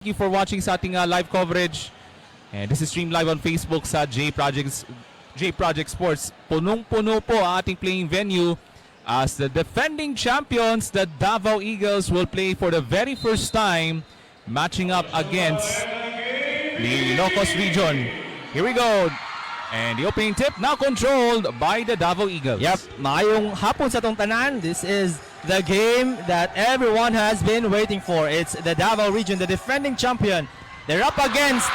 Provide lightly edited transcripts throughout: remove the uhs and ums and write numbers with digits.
you for watching sa ating live coverage. And this is streamed live on Facebook sa J Project Sports. Punong-puno po ang ating playing venue as the defending champions, the Davao Eagles, will play for the very first time matching up against the ILOCOS region. Here we go. And the opening tip now controlled by the Davao Eagles. Yep, maayong hapon sa tong tanan. This is the game that everyone has been waiting for. It's the Davao region, the defending champion. They're up against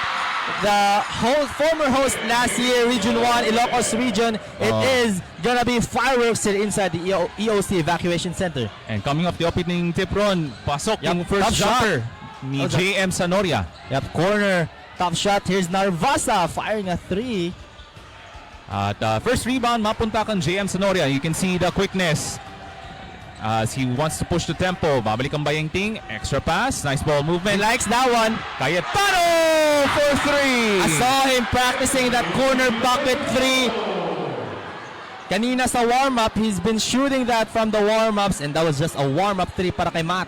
the former host last year, Region 1, ILOCOS region. It is gonna be fireworks here inside the EOC Evacuation Center. And coming up the opening tip, Ron, pasok yung first jumper ni JM Sanoria. Yep, corner, top shot. Here's Narvasa firing a 3. At first rebound, mapunta kang JM Sanoria. You can see the quickness as he wants to push the tempo. Babalik ang Bayengting. Extra pass. Nice ball movement. He likes that one. Cayetano for 3. I saw him practicing that corner bucket 3. Kanina sa warm-up, he's been shooting that from the warm-ups, and that was just a warm-up 3 para kay Matt.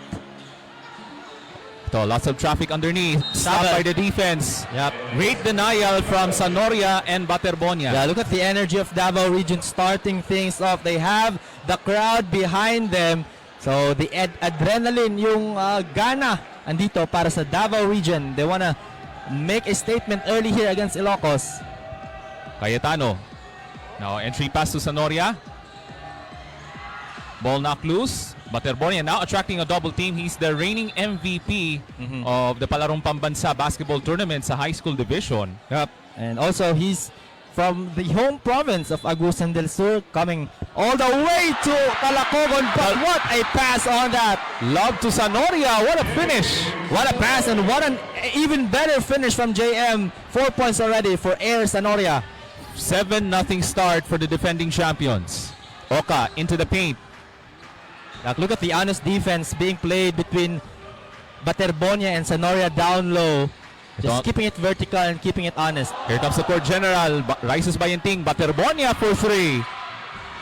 So lots of traffic underneath. Stopped by the defense. Yep. Great denial from Sanoria and Baterbonia. Yeah, look at the energy of Davao region starting things off. They have the crowd behind them. So the adrenaline, yung gana andito para sa Davao region. They wanna make a statement early here against ILOCOS. Cayetano. Now entry pass to Sanoria. Ball knocked loose. Baterbonia now attracting a double team. He's the reigning MVP of the Palarong Pambansa basketball tournament sa high school division. Yep. And also he's from the home province of Agusan del Sur, coming all the way to Calacogon. But what a pass on that. Love to Sanoria. What a finish. What a pass, and what an even better finish from JM. 4 points already for Air Sanoria. 7-0 start for the defending champions. Oka into the paint. Look at the honest defense being played between Baterbonia and Sanoria down low. Just keeping it vertical and keeping it honest. Here comes the court general. Rises Bayenting. Baterbonia for 3.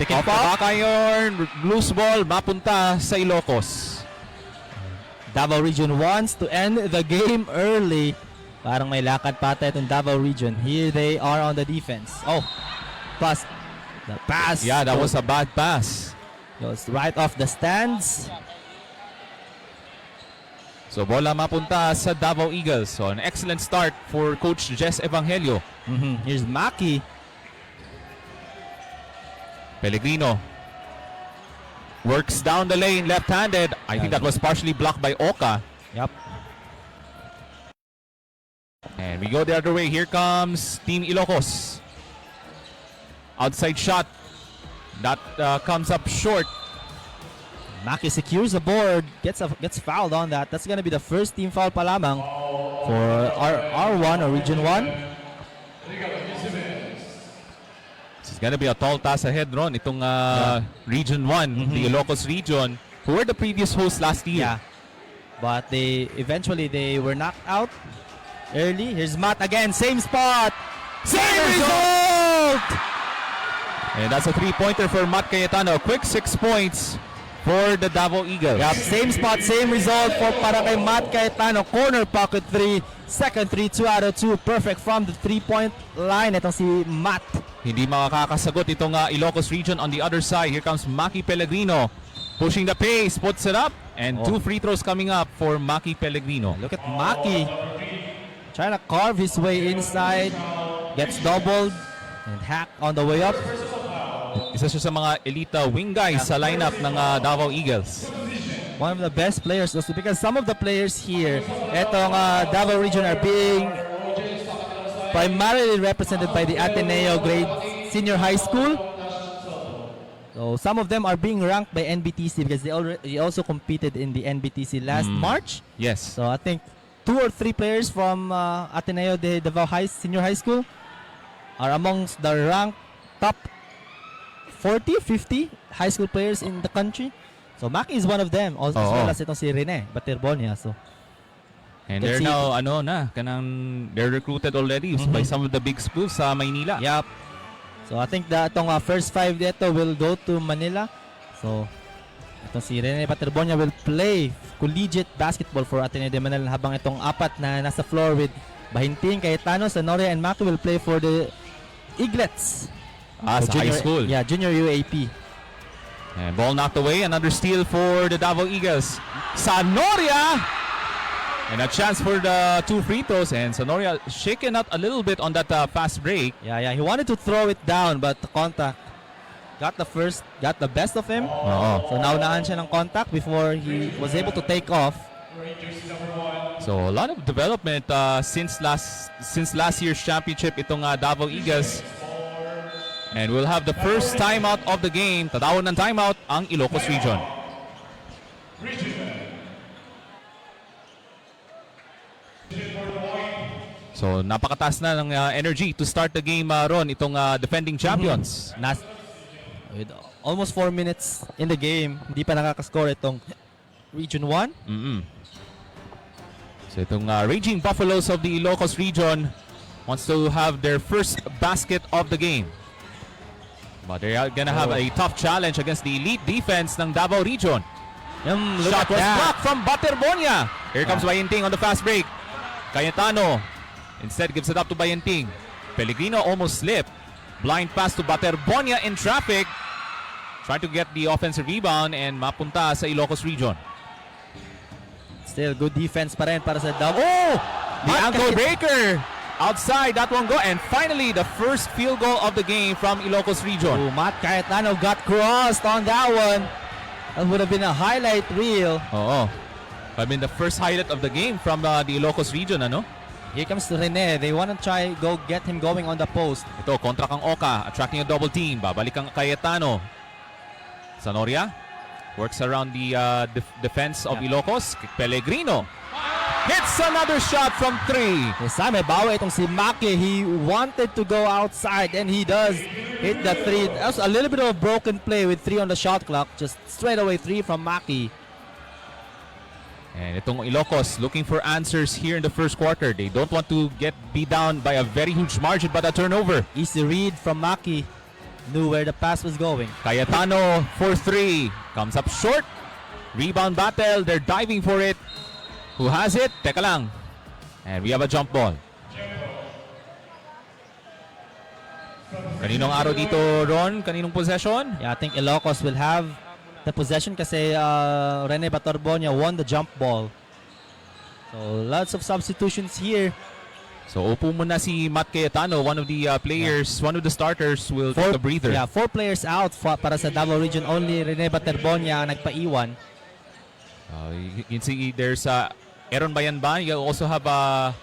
Picking off the back iron. Loose ball. Mapunta sa ILOCOS. Davao region wants to end the game early. Parang may lakad pata itong Davao region. Here they are on the defense. Oh, plus the pass. Yeah, that was a bad pass. Goes right off the stands. So bola mapunta sa Davao Eagles. So an excellent start for Coach Jess Evangelio. Here's Maki. Pellegrino works down the lane left-handed. I think that was partially blocked by Oka. Yep. And we go the other way. Here comes Team ILOCOS. Outside shot. That comes up short. Maki secures the board, gets fouled on that. That's gonna be the first team foul pa lamang for R1 or Region 1. It's gonna be a tall task ahead, Ron. Itong Region 1, the ILOCOS region, who were the previous hosts last year. Yeah. But they were knocked out early. Here's Matt again, same spot. Same result! And that's a 3-pointer for Matt Cayetano. Quick 6 points for the Davao Eagles. Yep, same spot, same result for para kay Matt Cayetano. Corner pocket 3, second 3, 2 out of 2. Perfect from the 3-point line. Itong si Matt. Hindi makakasagot itong ILOCOS region. On the other side, here comes Maki Pellegrino. Pushing the pace, puts it up. And 2 free throws coming up for Maki Pellegrino. Look at Maki. Trying to carve his way inside. Gets doubled and hacked on the way up. Isa siya sa mga elite wing guys sa lineup ng Davao Eagles. One of the best players also, because some of the players here, etong Davao region, are being primarily represented by the Ateneo grade senior high school. So some of them are being ranked by NBTC because they also competed in the NBTC last March. Yes. So I think 2 or 3 players from Ateneo de Davao Senior High School are amongst the ranked top 40, 50 high school players in the country. So Maki is one of them. Also, as well as itong si Rene Baterbonia. So and they're now they're recruited already by some of the big schools sa Maynila. Yep. So I think that itong first 5 dito will go to Manila. So Itong si Rene Paterbonia will play collegiate basketball for Ateneo de Manila, habang itong apat na nasa floor with Bahinting, Cayetano, Sanoria, and Maki will play for the Eaglets. Sa high school. Yeah, junior UAP. And ball knocked away. Another steal for the Davao Eagles. Sanoria! And a chance for the 2 free throws. And Sanoria shaken up a little bit on that fast break. Yeah, he wanted to throw it down, but the contact got the best of him. So naunahan siya ng contact before he was able to take off. So a lot of development since last year's championship itong Davao Eagles. And we'll have the first timeout of the game. Tatawag ng timeout ang Ilocos Region. So napakataas na ng energy to start the game Ron, itong defending champions. With almost 4 minutes in the game, hindi pa nakakascore itong Region 1. So itong Raging Buffaloes of the Ilocos Region wants to have their first basket of the game. But they're gonna have a tough challenge against the elite defense ng Davao Region. Shot was blocked from Baterbonia. Here comes Bayenting on the fast break. Cayetano instead gives it up to Bayenting. Pellegrino almost slipped. Blind pass to Baterbonia in traffic. Trying to get the offensive rebound and mapunta sa Ilocos Region. Still good defense pa rin para sa Davao. Oh! The ankle breaker! Outside, that one go. And finally, the first field goal of the game from Ilocos Region. Oh, Matt Cayetano got crossed on that one. That would have been a highlight reel. I mean, the first highlight of the game from the Ilocos Region, ano? Here comes Rene. They want to try get him going on the post. Ito, kontra kang Oka, attracting a double team. Babalik ang Cayetano. Sanoria works around the defense of Ilocos. Pellegrino hits another shot from 3. This time, may bawi itong si Maki. He wanted to go outside and he does hit the 3. That was a little bit of a broken play with 3 on the shot clock. Just straight away 3 from Maki. And itong Ilocos looking for answers here in the first quarter. They don't want to get beat down by a very huge margin, but a turnover. Easy read from Maki. Knew where the pass was going. Cayetano for 3. Comes up short. Rebound battle. They're diving for it. Who has it? Teka lang. And we have a jump ball. Kaninong araw dito, Ron? Kaninong possession? Yeah, I think Ilocos will have the possession kasi Rene Baterbonia won the jump ball. So lots of substitutions here. So upo muna si Matt Cayetano, one of the players, one of the starters will take a breather. Yeah, 4 players out para sa Davao Region. Only Rene Baterbonia ang nagpaiwan. You can see there's Aaron Bayanban. You also have Paul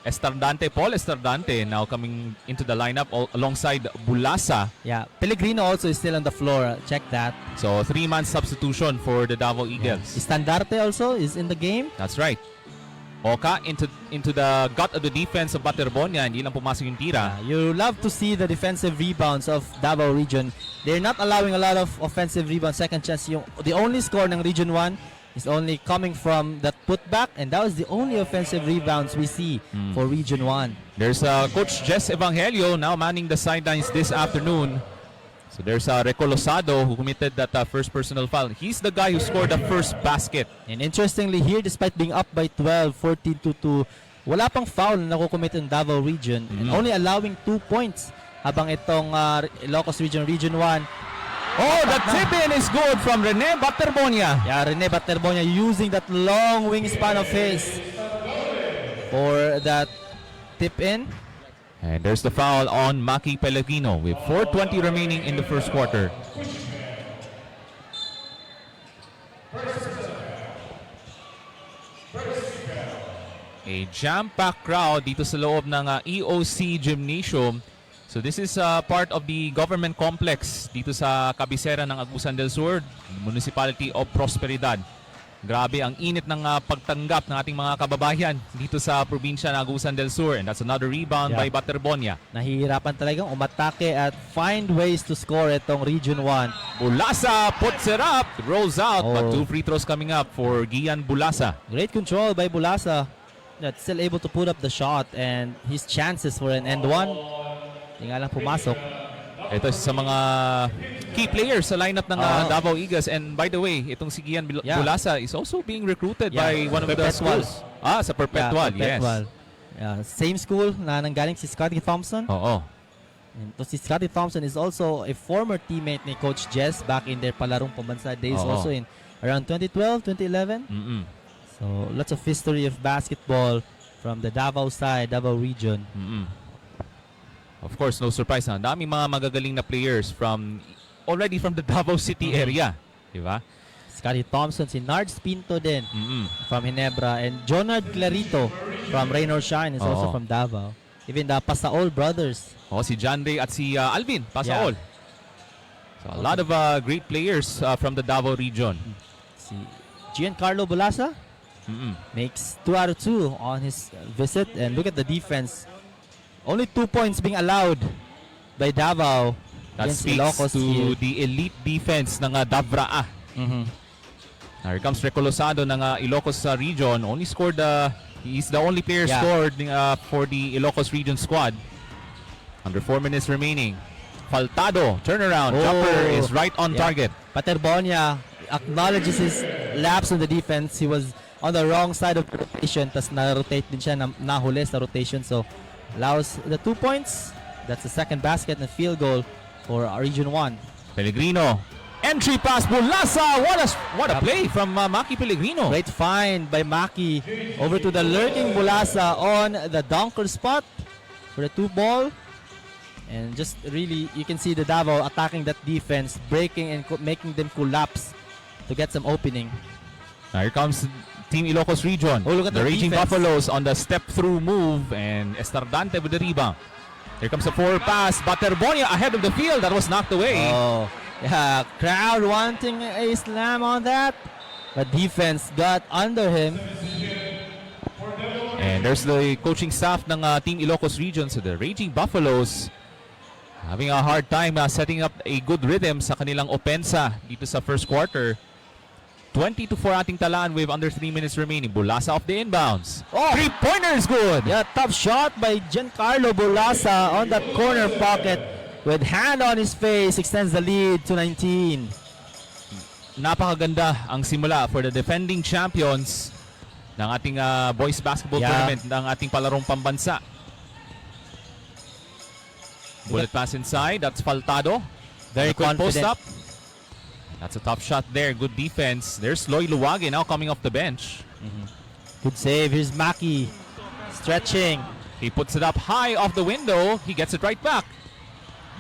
Estardante now coming into the lineup alongside Bulasa. Yeah, Pellegrino also is still on the floor. Check that. So 3-man substitution for the Davao Eagles. Standarte also is in the game. That's right. Oka into the gut of the defense of Baterbonia. Hindi lang pumasok yung tira. You love to see the defensive rebounds of Davao Region. They're not allowing a lot of offensive rebounds. Second chance. The only score ng Region 1 is only coming from that putback, and that was the only offensive rebounds we see for Region 1. There's Coach Jess Evangelio now manning the sidelines this afternoon. So there's Recolosado who committed that first personal foul. He's the guy who scored the first basket. And interestingly here, despite being up by 12, 14-2, wala pang foul na nakukomit ng Davao Region, and only allowing 2 points habang itong Ilocos Region, Region 1. Oh, the tip-in is good from Rene Baterbonia. Yeah, Rene Baterbonia using that long wingspan of his for that tip-in. And there's the foul on Maki Pellegrino with 4:20 remaining in the first quarter. A jam-packed crowd dito sa loob ng EOC Gymnasium. So this is part of the government complex dito sa kabisera ng Agusan del Sur, Municipality of Prosperidad. Grabe ang init ng pagtanggap ng ating mga kababayan dito sa probinsya ng Agusan del Sur. And that's another rebound by Baterbonia. Nahihirapan talagang umatake at find ways to score itong Region 1. Bulasa puts it up, rolls out, but 2 free throws coming up for Gian Bulasa. Great control by Bulasa. That's still able to put up the shot, and his chances for an end one. Hindi nga lang pumasok. Ito sa mga key players sa lineup ng Davao Eagles. And by the way, itong si Gian Bulasa is also being recruited by one of the Perpetual. schools. Sa Perpetual, yes. Same school na nanggaling si Scotty Thompson. Oo. And to si Scotty Thompson is also a former teammate ni Coach Jess back in their Palarong Pambansa days, also in around 2012, 2011. So lots of history of basketball from the Davao side, Davao region. Of course, no surprise. Daming mga magagaling na players already from the Davao City area. Diba? Scotty Thompson, si Nards Pinto din from Ginebra, and Jonard Clarito from Rain or Shine is also from Davao. Even the Pasaol brothers. Si John Ray at si Alvin Pasaol. So a lot of great players from the Davao region. Si Giancarlo Bulasa makes 2 out of 2 on his visit, and look at the defense. Only 2 points being allowed by Davao. That speaks ILOCOS to here. the elite defense ng Davraa. Here comes Recolosado ng Ilocos region. Only scored, he's the only player scored for the Ilocos region squad. Under 4 minutes remaining. Faltado, turnaround, jumper is right on target. Paterbonia acknowledges his lapse in the defense. He was on the wrong side of the rotation, tas na-rotate din siya, nahuli sa rotation. So, allows the 2 points. That's the second basket and field goal for Region 1. Pellegrino. Entry pass, Bulasa. What a play from Maki Pellegrino. Great find by Maki. Over to the lurking Bulasa on the dunker spot for the 2 ball. And just really, you can see the Davao attacking that defense, breaking and making them collapse to get some opening. Now here comes Team Ilocos region. Oh, look at the Raging defense. Buffaloes on the step-through move, and Estardante with the rebound. Here comes a forward pass. Baterbonia ahead of the field. That was knocked away. Oh, yeah, crowd wanting a slam on that, but defense got under him. And there's the coaching staff ng Team Ilocos region. So the Raging Buffaloes having a hard time setting up a good rhythm sa kanilang opensa dito sa first quarter. 20-4 ating talaan with under 3 minutes remaining. Bulasa off the inbounds. Oh! 3-pointer is good. Yeah, tough shot by Giancarlo Bulasa on that corner pocket with hand on his face, extends the lead to 19. Napakaganda ang simula for the defending champions ng ating boys basketball tournament ng ating Palarong Pambansa. Bullet pass inside. That's Faltado. Very quick post confident. up. That's a tough shot there. Good defense. There's Loy Luwage now coming off the bench. Good save. Here's Maki stretching. He puts it up high off the window. He gets it right back.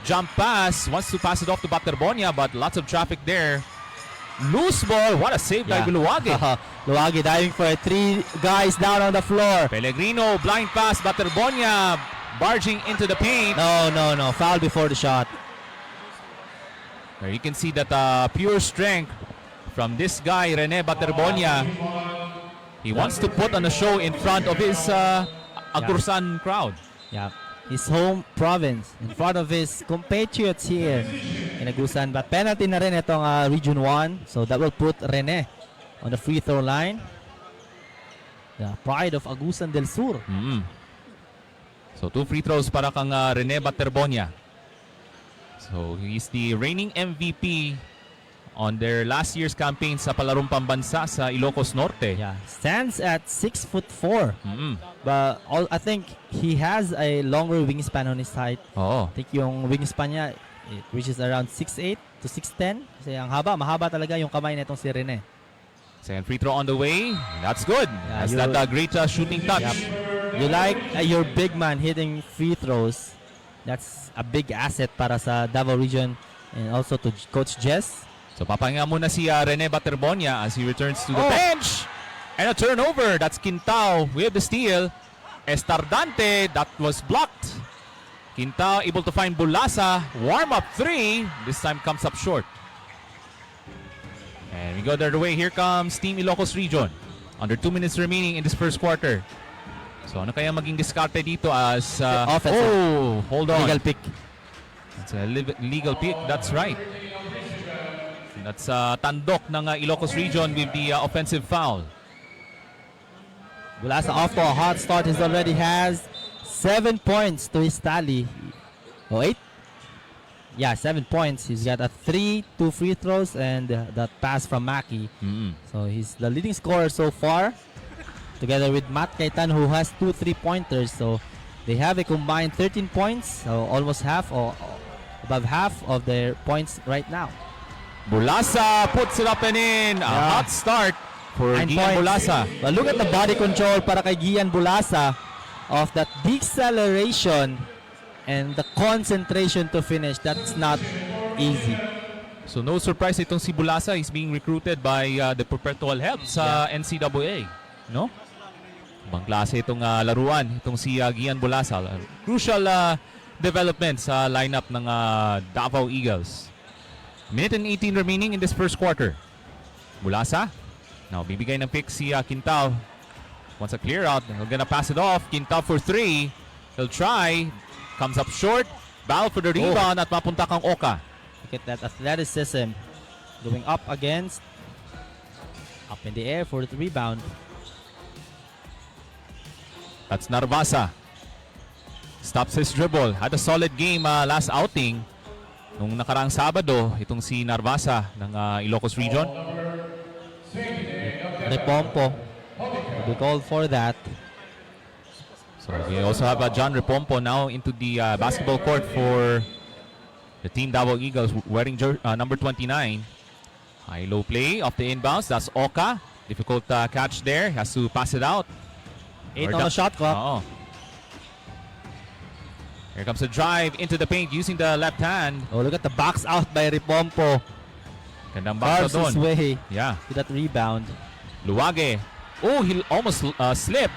Jump pass. Wants to pass it off to Baterbonia, but lots of traffic there. Loose ball. What a save by Luwage. Luwage diving for 3 guys down on the floor. Pellegrino, blind pass. Baterbonia barging into the paint. No. Foul before the shot. There you can see that pure strength from this guy, Rene Baterbonia. He wants to put on a show in front of his Agusan crowd. Yeah, his home province, in front of his compatriots here in Agusan. But penalty na rin itong Region 1. So that will put Rene on the free throw line. The pride of Agusan del Sur. So 2 free throws para kang Rene Baterbonia. So he's the reigning MVP on their last year's campaign sa Palarong Pambansa sa Ilocos Norte. Yeah, stands at 6'4". But I think he has a longer wingspan on his height. Oo. I think yung wingspan niya, it reaches around 6'8" to 6'10". Kasi ang mahaba talaga yung kamay na itong si Rene. Second free throw on the way. That's good. Yeah, That's that great shooting touch. You like your big man hitting free throws. That's a big asset para sa Davao region and also to Coach Jess. So papahinga muna si Rene Baterbonia as he returns to the bench. And a turnover. That's Quintao with the steal. Estardante, that was blocked. Quintao able to find Bulasa. Warm up 3. This time comes up short. And we go the other way. Here comes Team Ilocos region. Under 2 minutes remaining in this first quarter. So ano kaya maging diskarte dito as offensive. Hold on. Legal pick. It's a legal pick. That's right. That's tandok ng Ilocos region with the offensive foul. Bulasa off to a hot start. He already has 7 points to his tally. 8? Yeah, 7 points. He's got a 2 free throws, and that pass from Maki. So he's the leading scorer so far, together with Matt Cayetano, who has 2 3-pointers. So they have a combined 13 points, so almost half or above half of their points right now. Bulasa puts it up and in. A hot start for 9 Gian points. Bulasa. But look at the body control para kay Gian Bulasa of that deceleration and the concentration to finish. That's not easy. So no surprise itong si Bulasa is being recruited by the perpetual help sa NCAA. No? Ibang klase itong laruan, itong si Gian Bulasa. Crucial development sa lineup ng Davao Eagles. Minute and 18 remaining in this first quarter. Bulasa. Now bibigay ng pick si Quintao. Wants a clear out. He'll gonna pass it off. Quintao for 3. He'll try. Comes up short. Battle for the rebound at mapunta kang Oka. Look at that athleticism. Going up against. Up in the air for the rebound. That's Narvasa. Stops his dribble. Had a solid game last outing. Nung nakaraang Sabado, itong si Narvasa ng Ilocos Region. Repompo. We called for that. So we also have John Repompo now into the basketball court for the team Davao Eagles wearing number 29. High-low play off the inbounds. That's Oka. Difficult catch there. Has to pass it out. 8 on the shot clock. Oo. Here comes the drive into the paint using the left hand. Oh, look at the box out by Repompo. Gandang box Carves out his doon. way Yeah. to that rebound. Luwage. Oh, he almost slipped.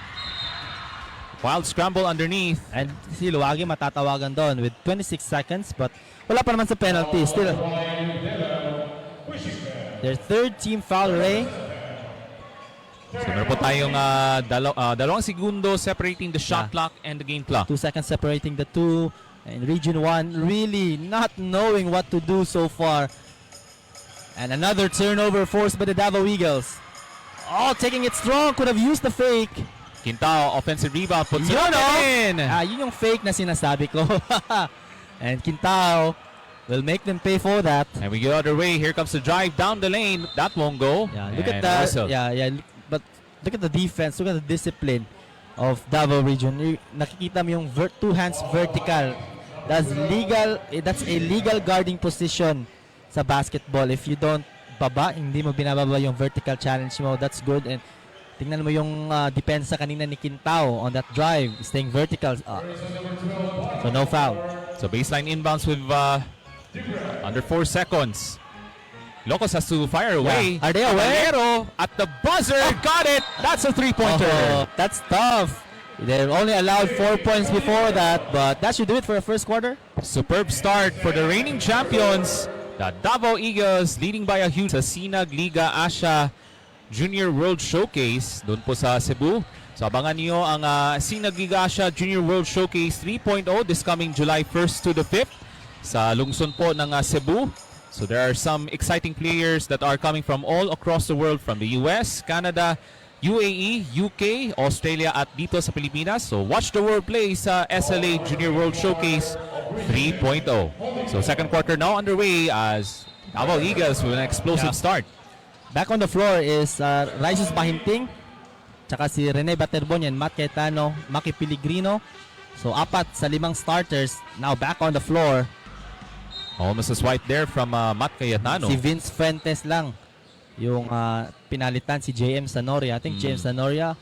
Wild scramble underneath. And si Luwage matatawagan doon with 26 seconds, but wala pa naman sa penalty. Still, their third team foul, Ray. So meron po tayong dalawang segundo separating the shot clock and the game clock. 2 seconds separating the two. And Region 1 really not knowing what to do so far. And another turnover forced by the Davao Eagles. Oh, taking it strong. Could have used the fake. Quintao, offensive rebound, puts it Yun, up oh! in. Yun yung fake na sinasabi ko. And Quintao will make them pay for that. And we go other way. Here comes the drive down the lane. That won't go. Yeah, look at And that. whistle. Yeah. But look at the defense. Look at the discipline of Davao Region. Nakikita mo yung two hands vertical. That's legal. That's a legal guarding position sa basketball. If you don't baba, hindi mo binababa yung vertical challenge mo, that's good. And tingnan mo yung depensa kanina ni Quintao on that drive, staying vertical. So no foul. So baseline inbounds with under 4 seconds. Locos has to fire away. Yeah. Are they away? Palero at the buzzer. Got it. That's a 3-pointer. Oh, that's tough. They've only allowed 4 points before that, but that should do it for the first quarter. Superb start for the reigning champions, the Davao Eagles, leading by a huge sa Sinag Liga Asia Junior World Showcase doon po sa Cebu. So abangan niyo ang Sinag Liga Asia Junior World Showcase 3.0 this coming July 1st to the 5th sa lungsod po ng Cebu. So there are some exciting players that are coming from all across the world, from the US, Canada, UAE, UK, Australia at dito sa Pilipinas. So watch the world play sa SLA Junior World Showcase 3.0. So second quarter now underway as Davao Eagles with an explosive start. Back on the floor is Raisus Bahinting, tsaka si Rene Baterbonian, Matt Cayetano, Maki Pellegrino. So 4 sa 5 starters now back on the floor. Almost a swipe there from Matt Cayetano. Si Vince Fuentes lang yung pinalitan, si JM Sanoria. I think JM Sanoria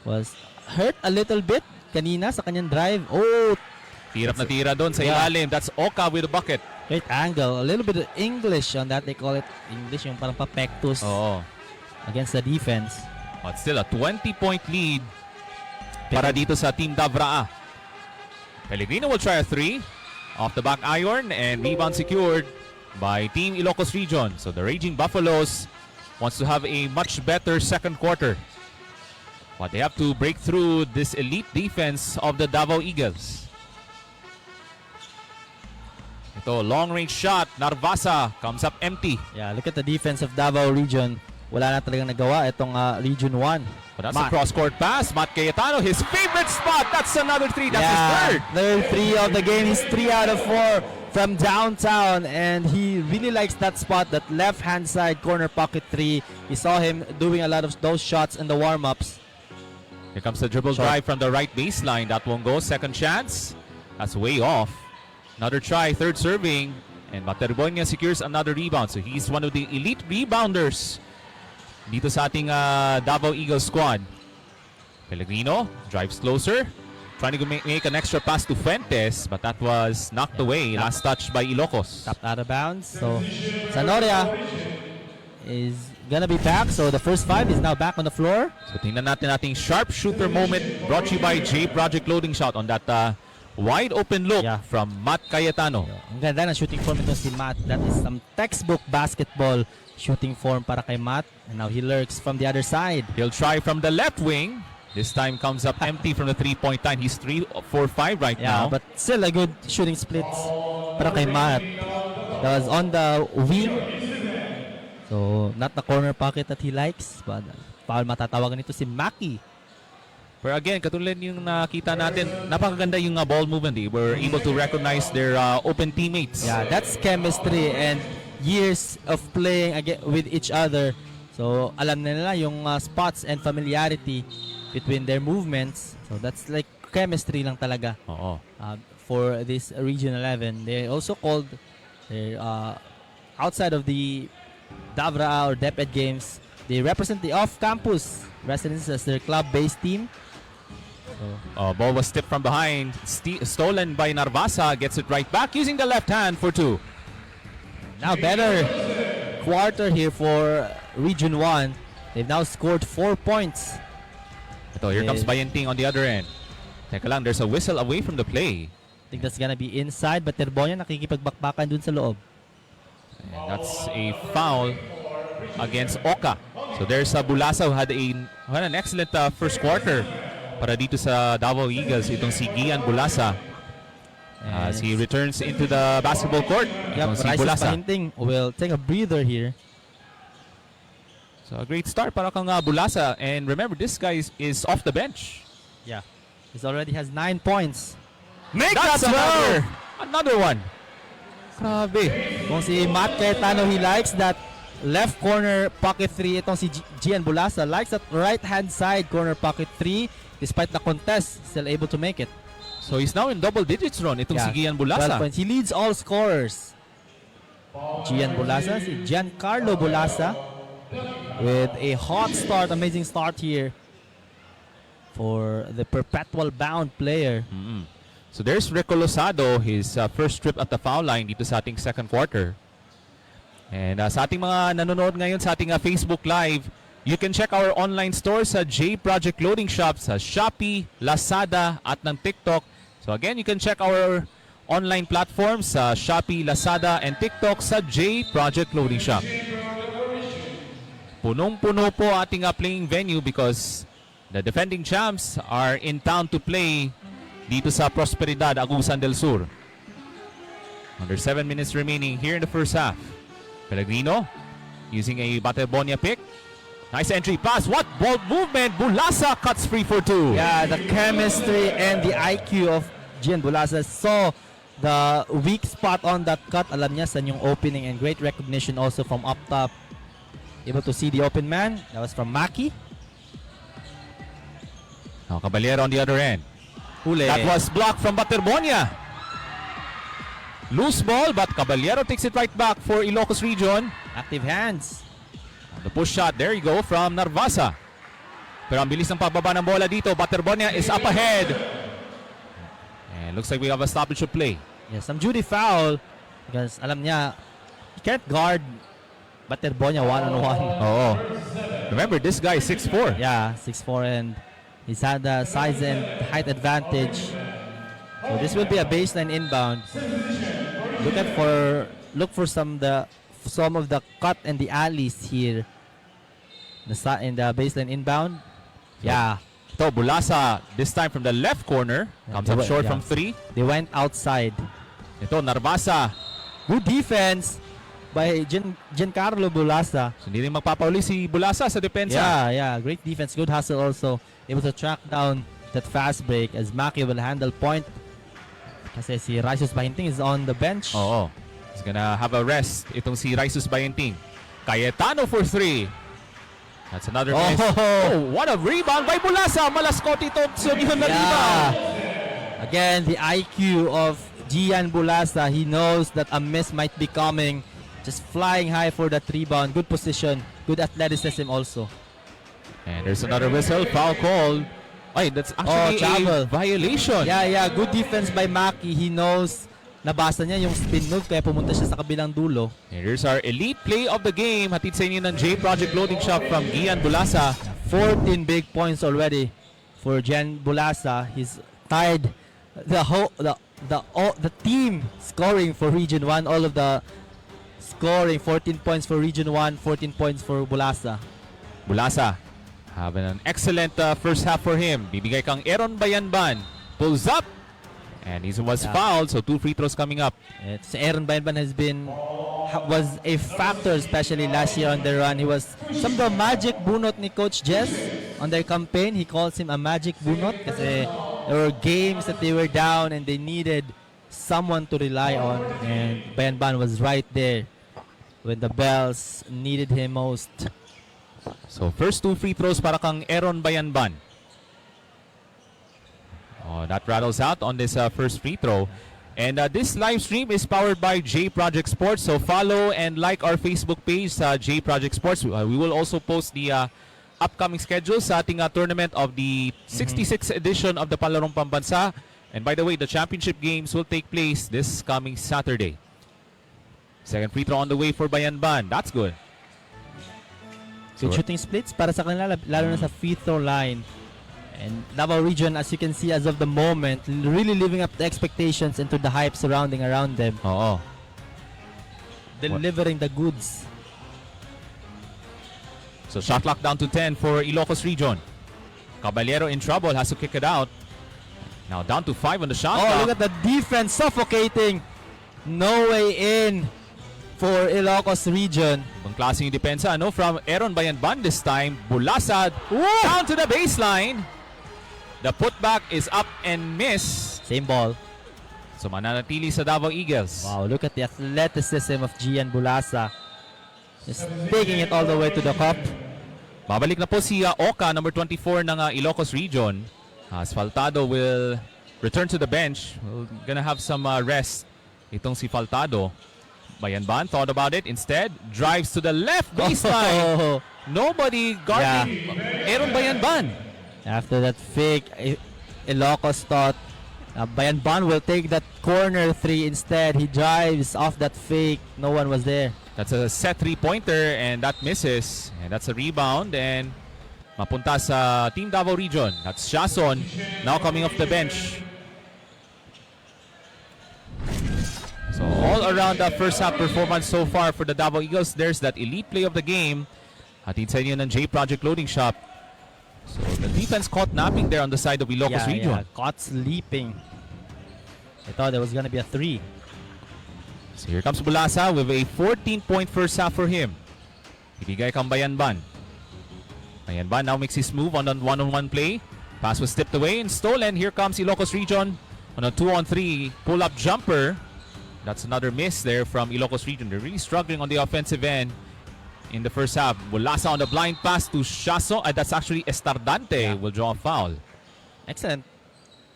was hurt a little bit kanina sa kanyang drive. Oh, Tirap na tira doon sa ilalim. That's Oka with a bucket. great angle. A little bit of English on that. They call it English, yung parang papektus against the defense. But still a 20-point lead para dito sa Team Davraa. Pellegrino will try a 3 off the back iron and rebound secured by Team Ilocos Region. So the Raging Buffaloes wants to have a much better second quarter. But they have to break through this elite defense of the Davao Eagles. Ito, long-range shot. Narvasa comes up empty. Yeah, look at the defense of Davao Region. Wala na talagang nagawa itong Region 1. But that's a cross-court pass. Matt Cayetano, his favorite spot. That's another 3. That's his third. Third 3 of the game. He's 3 out of 4 from downtown, and he really likes that spot, that left-hand side corner pocket 3. We saw him doing a lot of those shots in the warm-ups. Here comes the dribble drive from the right baseline. That won't go. Second chance. That's way off. Another try, third serving. And Baterbonia secures another rebound. So he's one of the elite rebounders dito sa ating Davao Eagles squad. Pellegrino drives closer. Trying to make an extra pass to Fuentes, but that was knocked away. Last touch by Ilocos. Tapped out of bounds. So Sanoria is gonna be back. So the first 5 is now back on the floor. So tingnan natin ating sharpshooter moment brought to you by J Project Loading Shot on that wide open look from Matt Cayetano. Ang ganda ng shooting form ito si Matt. That is some textbook basketball shooting form para kay Matt. And now he lurks from the other side. He'll try from the left wing. This time comes up empty from the 3-point line. He's 3-4-5 right now. But still a good shooting splits para kay Matt. That was on the wing. So not the corner pocket that he likes. But foul matatawagan nito si Maki. But again, katulad yung nakita natin, napakaganda yung ball movement. They were able to recognize their open teammates. Yeah, that's chemistry and years of playing with each other. So alam na nila yung spots and familiarity between their movements. So that's like chemistry lang talaga. For this Region 11. They also called outside of the DAVAO or DepEd games, they represent the off-campus residents as their club-based team. Ball was tipped from behind, stolen by Narvasa, gets it right back using the left hand for 2. Now better quarter here for Region 1. They've now scored 4 points. Ito, here comes Bayenting on the other end. Teka lang, there's a whistle away from the play. I think that's gonna be inside, but Terbonia nakikipagbakbakan dun sa loob. And that's a foul against Oka. So there's Bulasa who had an excellent first quarter para dito sa Davao Eagles. Itong si Gian Bulasa. As he returns into the basketball court. Yep, Si Bulasa. Pahinting will take a breather here. So a great start para kang Bulasa. And remember, this guy is off the bench. Yeah. He already has 9 points. That's another one. Grabe. Kung si Matt Cayetano, he likes that left corner pocket 3. Itong si Gian Bulasa likes that right hand side corner pocket 3. Despite the contest, still able to make it. So he's now in double digits, Ron. Itong si Gian Bulasa. 12 points. He leads all scorers. Gian Bulasa, si Giancarlo Bulasa with a hot start, amazing start here for the perpetual bound player. So there's Rico Losado, his first trip at the foul line dito sa ating second quarter. And sa ating mga nanonood ngayon sa ating Facebook Live, you can check our online store sa J Project Loading Shop sa Shopee, Lazada at ng TikTok. So again, you can check our online platforms sa Shopee, Lazada and TikTok sa J Project Loading Shop. Punong-puno po ating playing venue because the defending champs are in town to play dito sa Prosperidad, Agusan del Sur. Under 7 minutes remaining here in the first half. Pellegrino using a Baterbonia pick. Nice entry pass. What ball movement. Bulasa cuts free for 2. Yeah, the chemistry and the IQ of Gian Bulasa saw the weak spot on that cut. Alam niya saan yung opening, and great recognition also from up top. Able to see the open man. That was from Maki. Now Caballero on the other end. Huli. That was blocked from Baterbonia. Loose ball, but Caballero takes it right back for Ilocos region. Active hands. The push shot, there you go, from Narvasa. Pero ang bilis ng pagbaba ng bola dito. Baterbonia is up ahead. And looks like we have a stoppage of play. Yeah, some Judy foul. Because alam niya, he can't guard Baterbonia one-on-one. Oo. Remember, this guy is 6'4". Yeah, 6'4", and he's had the size and height advantage. So this will be a baseline inbound. Look for some of the cut and the alleys here. In the baseline inbound. Yeah. Ito, Bulasa, this time from the left corner. Comes up short from 3. They went outside. Ito, Narvasa. Good defense by Giancarlo Bulasa. So, hindi rin magpapauli si Bulasa sa depensa. Yeah. Great defense. Good hustle also. Able to track down that fast break as Maki will handle point. Kasi si Raisus Bahinting is on the bench. Oo. He's gonna have a rest. Itong si Raisus Bayenting. Cayetano for 3. That's another miss. Oh, what a rebound by Bulasa. Malaskoti Thompson yun na rebound. Again, the IQ of Gian Bulasa. He knows that a miss might be coming. Just flying high for that rebound. Good position. Good athleticism also. And there's another whistle. Foul call. Ay, that's actually a violation. Yeah. Good defense by Maki. He knows, nabasa niya yung spin move kaya pumunta siya sa kabilang dulo. And here's our elite play of the game. Hatid sa inyo ng J Project Loading Shop from Gian Bulasa. 14 big points already for Gian Bulasa. He's tied the team scoring for Region 1. All of the scoring, 14 points for Region 1, 14 points for Bulasa. Bulasa having an excellent first half for him. Bibigay kang Aaron Bayanban. Pulls up. And he was fouled, so 2 free throws coming up. Si Aaron Bayanban was a factor, especially last year on the run. He was some of the magic bunot ni Coach Jess on their campaign. He calls him a magic bunot kasi there were games that they were down and they needed someone to rely on. And Bayanban was right there when the Bells needed him most. So first 2 free throws para kang Aaron Bayanban. Oh, that rattles out on this first free throw. And this live stream is powered by J Project Sports. So follow and like our Facebook page, J Project Sports. We will also post the upcoming schedule sa ating tournament of the 66th edition of the Palarong Pambansa. And by the way, the championship games will take place this coming Saturday. Second free throw on the way for Bayanban. That's good. Good shooting splits para sa kanila, lalo na sa free throw line. And Davao region, as you can see as of the moment, really living up to expectations and to the hype surrounding around them. Oo. Delivering the goods. So shot clock down to 10 for Ilocos region. Caballero in trouble, has to kick it out. Now down to 5 on the shot clock. Look at the defense suffocating. No way in for Ilocos region. Ang klaseng depensa, no? From Aaron Bayanban this time. Bulasad down to the baseline. The putback is up and miss. Same ball. So mananatili sa Davao Eagles. Wow, look at the athleticism of Gian Bulasa. Just taking it all the way to the cup. Babalik na po si Oka, number 24 ng Ilocos region. Faltado will return to the bench. We're gonna have some rest. Itong si Faltado. Bayanban thought about it. Instead, drives to the left baseline. Nobody guarding Aaron Bayanban. After that fake, Ilocos thought Bayanban will take that corner 3 instead. He drives off that fake. No one was there. That's a set 3-pointer and that misses. And that's a rebound and mapunta sa Team Davao region. That's Shason now coming off the bench. So all around the first half performance so far for the Davao Eagles. There's that elite play of the game. Hatid sa inyo ng J Project Loading Shop. So the defense caught napping there on the side of Ilocos region. Caught sleeping. I thought there was gonna be a 3. So here comes Bulasa with a 14-point first half for him. Ibigay kang Bayanban. Bayanban now makes his move on a one-on-one play. Pass was tipped away and stolen. Here comes Ilocos region on a 2-on-3 pull-up jumper. That's another miss there from Ilocos region. They're really struggling on the offensive end in the first half. Bulasa on the blind pass to Shaso. That's actually Estardante will draw a foul. Excellent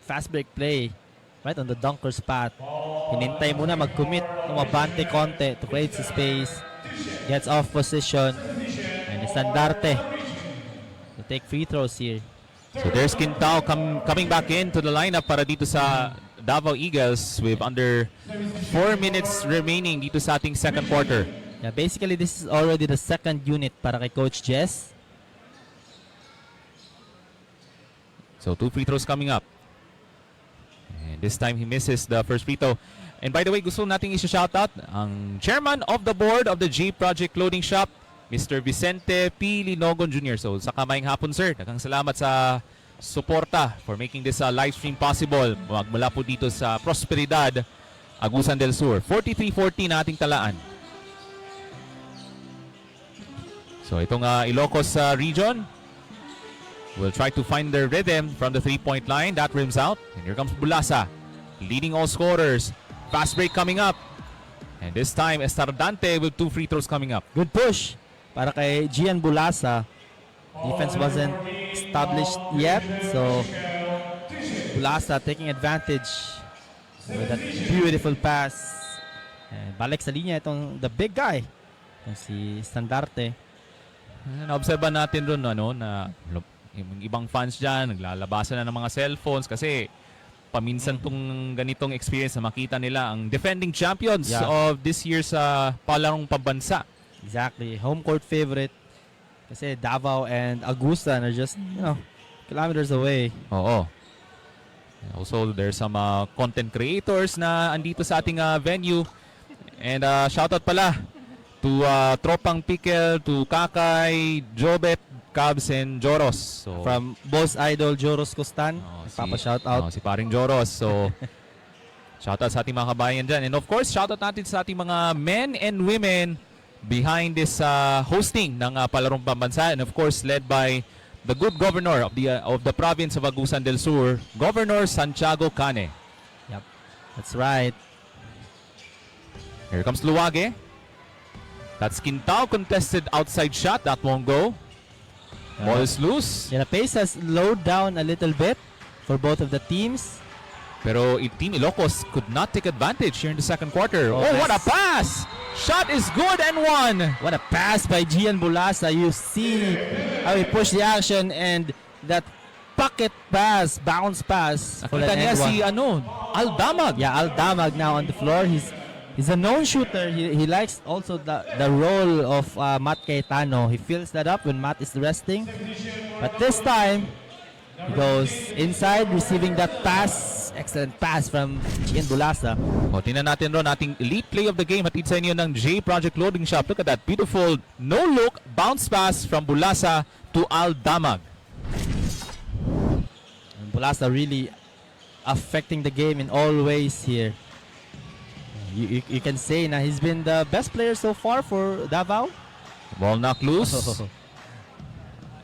fast break play right on the dunker's path. Hinintay muna mag-commit, umabante konti to create space. Gets off position. And Estandarte to take free throws here. So there's Quintao coming back into the lineup para dito sa Davao Eagles with under 4 minutes remaining dito sa ating second quarter. Yeah, basically this is already the second unit para kay Coach Jess. So 2 free throws coming up. And this time he misses the first free throw. And by the way, gusto nating i-shoutout ang chairman of the board of the J Project Clothing Shop, Mr. Vicente P. Linogon Jr. So sa kamayang hapon sir, daghang salamat sa suporta for making this live stream possible. Magmula po dito sa Prosperidad, Agusan del Sur. 43-14 na ating talaan. So itong Ilocos region will try to find their rhythm from the 3-point line. That rims out. And here comes Bulasa. leading all scorers. Fast break coming up. And this time, Estardante with 2 free throws coming up. Good push para kay Gian Bulasa. Defense wasn't established yet, so Bulasa taking advantage with that beautiful pass. And balik sa linya itong the big guy, itong si Estandarte. Naobserban natin ron na yung ibang fans dyan, naglalabasan na ng mga cellphones kasi paminsan tong ganitong experience na makita nila ang defending champions of this year's Palarong Pambansa. Exactly. Home court favorite. Kasi Davao and Agusan are just, kilometers away. Oo. Also, there's some content creators na andito sa ating venue. And shoutout pala to Tropang Pikel, to Kakay, Jobet, Cubs, and Joros. So, From boss idol Joros Costan. Papa-shoutout. si paring Joros. So, shoutout sa ating mga kabayan dyan. And of course, shoutout natin sa ating mga men and women behind this hosting ng Palarong Pambansa, and of course led by the good governor of the province of Agusan del Sur, Governor Santiago Cane. Yep, that's right. Here comes Luwage. That's Quintao, contested outside shot, that won't go. Ball is loose. Yeah, the pace has slowed down a little bit for both of the teams. Pero Team Ilocos could not take advantage here in the second quarter. Oh, what a pass! Shot is good and one. What a pass by Gian Bulasa. You see how he pushed the action and that pocket pass, bounce pass. Nakita niya si Aldamag. Yeah, Aldamag now on the floor. He's a known shooter. He likes also the role of Matt Cayetano. He fills that up when Matt is resting. But this time, he goes inside, receiving that pass. Excellent pass from Gian Bulasa. O, tingnan natin ron ating elite play of the game. Hatid sa inyo ng J Project Loading Shop. Look at that beautiful no-look bounce pass from Bulasa to Aldamag. And Bulasa really affecting the game in all ways here. You can say na he's been the best player so far for Davao. Ball knocked loose.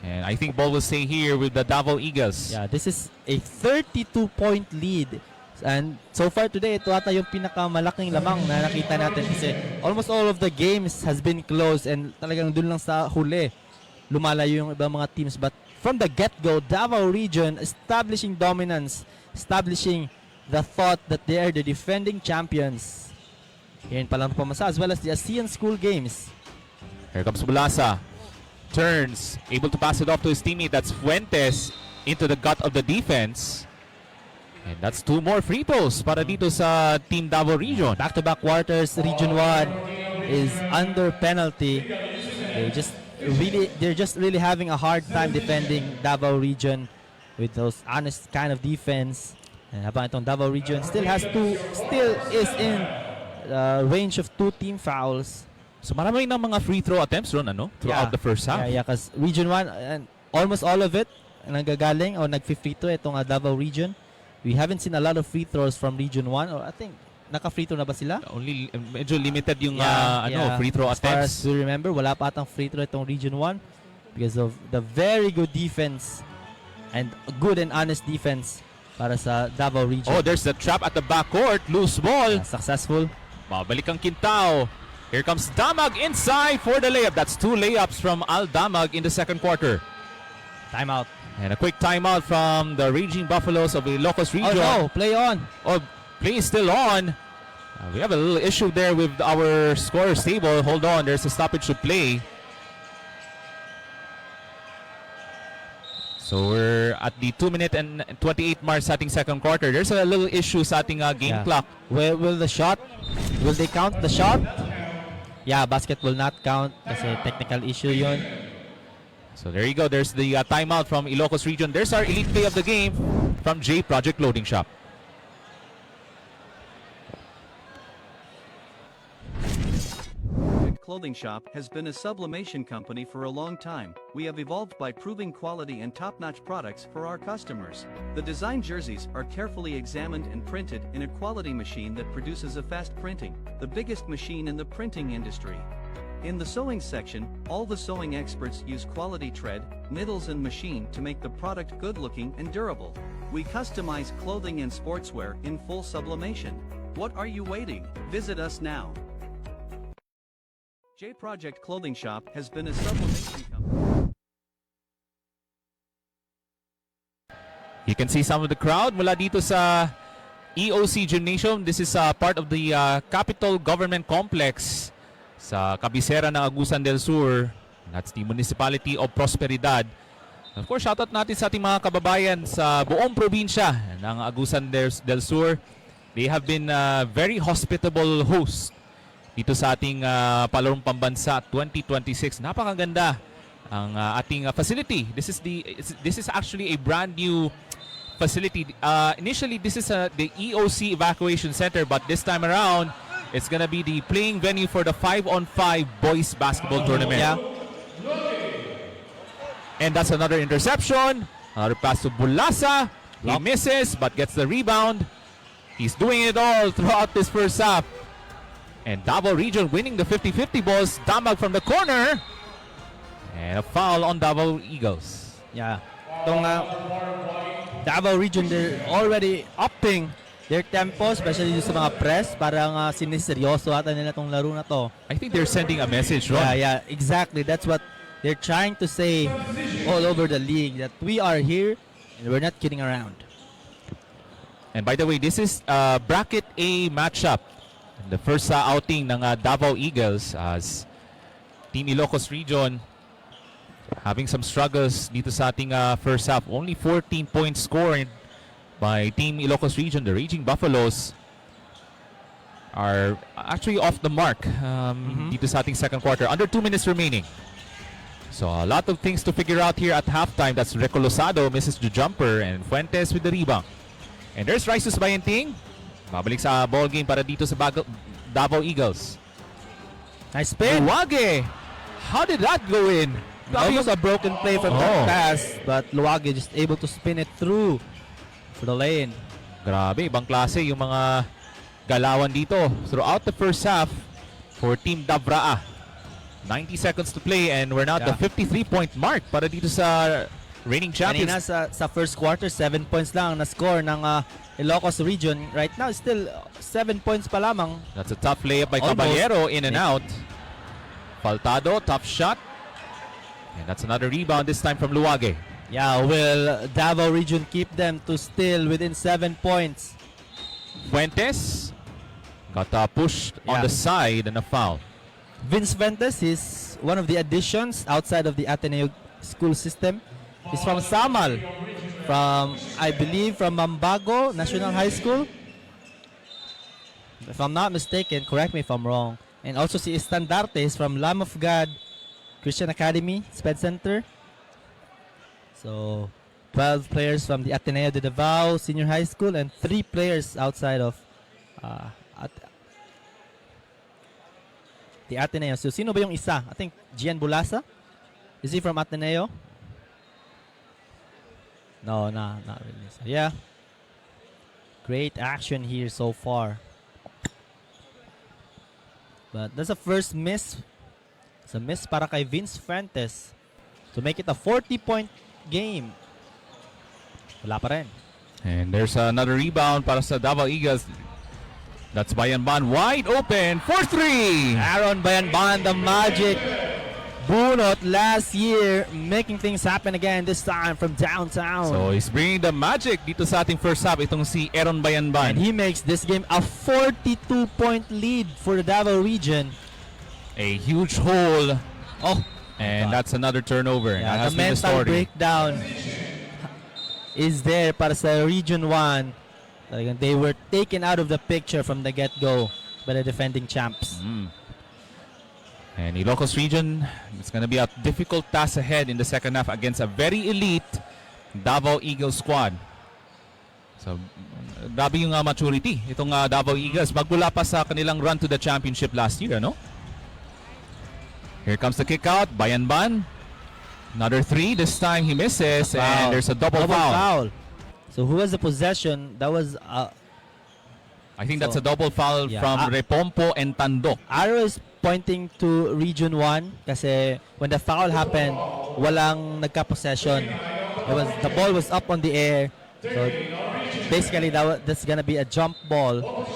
And I think ball will stay here with the Davao Eagles. Yeah, this is a 32-point lead. And so far today, ito ata yung pinakamalaking lamang na nakita natin kasi almost all of the games has been close and talagang dun lang sa huli lumalayo yung ibang mga teams. But from the get-go, Davao region establishing dominance, establishing the thought that they are the defending champions here in Palarong Pambansa as well as the ASEAN School Games. Here comes Bulasa. Turns, able to pass it off to his teammate. That's Fuentes into the gut of the defense. And that's 2 more free throws para dito sa Team Davao Region. Back-to-back quarters, Region 1 is under penalty. They're just really having a hard time defending Davao Region with those honest kind of defense. And habang itong Davao Region still is in range of 2 team fouls. So marami ng mga free throw attempts ron throughout the first half. Yeah, because Region 1 and almost all of it nanggagaling o nag-free throw itong Davao Region. We haven't seen a lot of free throws from Region 1 or I think naka-free throw na ba sila? Only medyo limited yung free throw as far attempts. as we remember, wala pa atang free throw itong Region 1 because of the very good defense and good and honest defense para sa Davao Region. Oh, there's the trap at the backcourt. Loose ball. Successful. Babalik ang Quintao. Here comes Damag inside for the layup. That's 2 layups from Al Damag in the second quarter. Timeout. And a quick timeout from the Raging Buffaloes of the Ilocos region. Oh no, play on. Oh, play is still on. We have a little issue there with our scorer's table. Hold on, there's a stoppage to play. So we're at the 2-minute and 28 mark sa ating second quarter. There's a little issue sa ating game clock. Will the shot? Will they count the shot? Yeah, basket will not count kasi technical issue yun. So there you go. There's the timeout from Ilocos region. There's our elite play of the game from J Project Loading Shop. Clothing Shop has been a sublimation company for a long time. We have evolved by proving quality and top-notch products for our customers. The design jerseys are carefully examined and printed in a quality machine that produces a fast printing, the biggest machine in the printing industry. In the sewing section, all the sewing experts use quality thread, needles and machine to make the product good-looking and durable. We customize clothing and sportswear in full sublimation. What are you waiting? Visit us now. J Project Clothing Shop has been a sublimation company. You can see some of the crowd mula dito sa EOC Gymnasium. This is part of the Capitol Government Complex sa kabisera ng Agusan del Sur. That's the municipality of Prosperidad. Of course, shoutout natin sa ating mga kababayan sa buong probinsya ng Agusan del Sur. They have been very hospitable host dito sa ating Palarong Pambansa 2026. Napakaganda ang ating facility. This is actually a brand new facility. Initially, this is the EOC Evacuation Center, but this time around, it's gonna be the playing venue for the 5-on-5 boys basketball tournament. Yeah. And that's another interception. Another pass to Bulasa. He misses but gets the rebound. He's doing it all throughout this first half. And Davao Region winning the 50-50 balls. Damag from the corner. And a foul on Davao Eagles. Yeah. Itong Davao Region, they're already upping their tempo, especially sa mga press. Parang siniseryoso ata nila tong laro na to. I think they're sending a message, Ron. Yeah, exactly. That's what they're trying to say all over the league, that we are here and we're not kidding around. And by the way, this is bracket A matchup. The first outing ng Davao Eagles as Team Ilocos Region having some struggles dito sa ating first half. Only 14 points scored by Team Ilocos Region. The Raging Buffaloes are actually off the mark dito sa ating second quarter. Under 2 minutes remaining. So a lot of things to figure out here at halftime. That's Reco Losado misses the jumper and Fuentes with the rebound. And there's Risus Bayenting. Babalik sa ball game para dito sa Davao Eagles. Nice spin. Luwage! How did that go in? Almost a broken play from that pass, but Luwage just able to spin it through for the lane. Grabe, ibang klase yung mga galawan dito throughout the first half for Team Davraa. 90 seconds to play and we're now at the 53-point mark para dito sa reigning champions. Kanina sa first quarter, 7 points lang ang na-score ng Ilocos Region. Right now, still 7 points pa lamang. That's a tough layup by Almost. Caballero, in and out. Faltado, tough shot. And that's another rebound, this time from Luwage. Yeah, will Davao Region keep them to still within 7 points? Fuentes got pushed on Yeah. the side and a foul. Vince Fuentes is one of the additions outside of the Ateneo school system. He's from Samal, I believe from Mambago National High School. If I'm not mistaken, correct me if I'm wrong. And also si Estandarte is from Lamb of God Christian Academy, Sped Center. So 12 players from the Ateneo de Davao Senior High School and 3 players outside of the Ateneo. So sino ba yung isa? I think Gian Bulasa. Is he from Ateneo? No, not really. So, yeah. Great action here so far. But that's a first miss. It's a miss para kay Vince Fuentes to make it a 40-point game. Wala pa rin. And there's another rebound para sa Davao Eagles. That's Bayanban wide open for 3. Aaron Bayanban, the magic bunot last year, making things happen again this time from downtown. So he's bringing the magic dito sa ating first half, itong si Aaron Bayanban. And he makes this game a 42-point lead for the Davao Region. A huge hole. Oh, And that's another turnover. yeah, That has the been the mental story. breakdown is there para sa Region 1. They were taken out of the picture from the get-go by the defending champs. And Ilocos Region, it's going to be a difficult task ahead in the second half against a very elite Davao Eagles squad. So, grabe yung maturity itong Davao Eagles. Magmula pa sa kanilang run to the championship last year, ano? Here comes the kick out. Bayanban. Another 3. This time he misses. And there's a double foul. So who has the possession? That was I think that's So, a double foul yeah, from Repompo and Tandok. Arrow is pointing to Region 1 kasi when the foul happened, walang nagka-possession. The ball was up on the air. So basically that's gonna be a jump ball.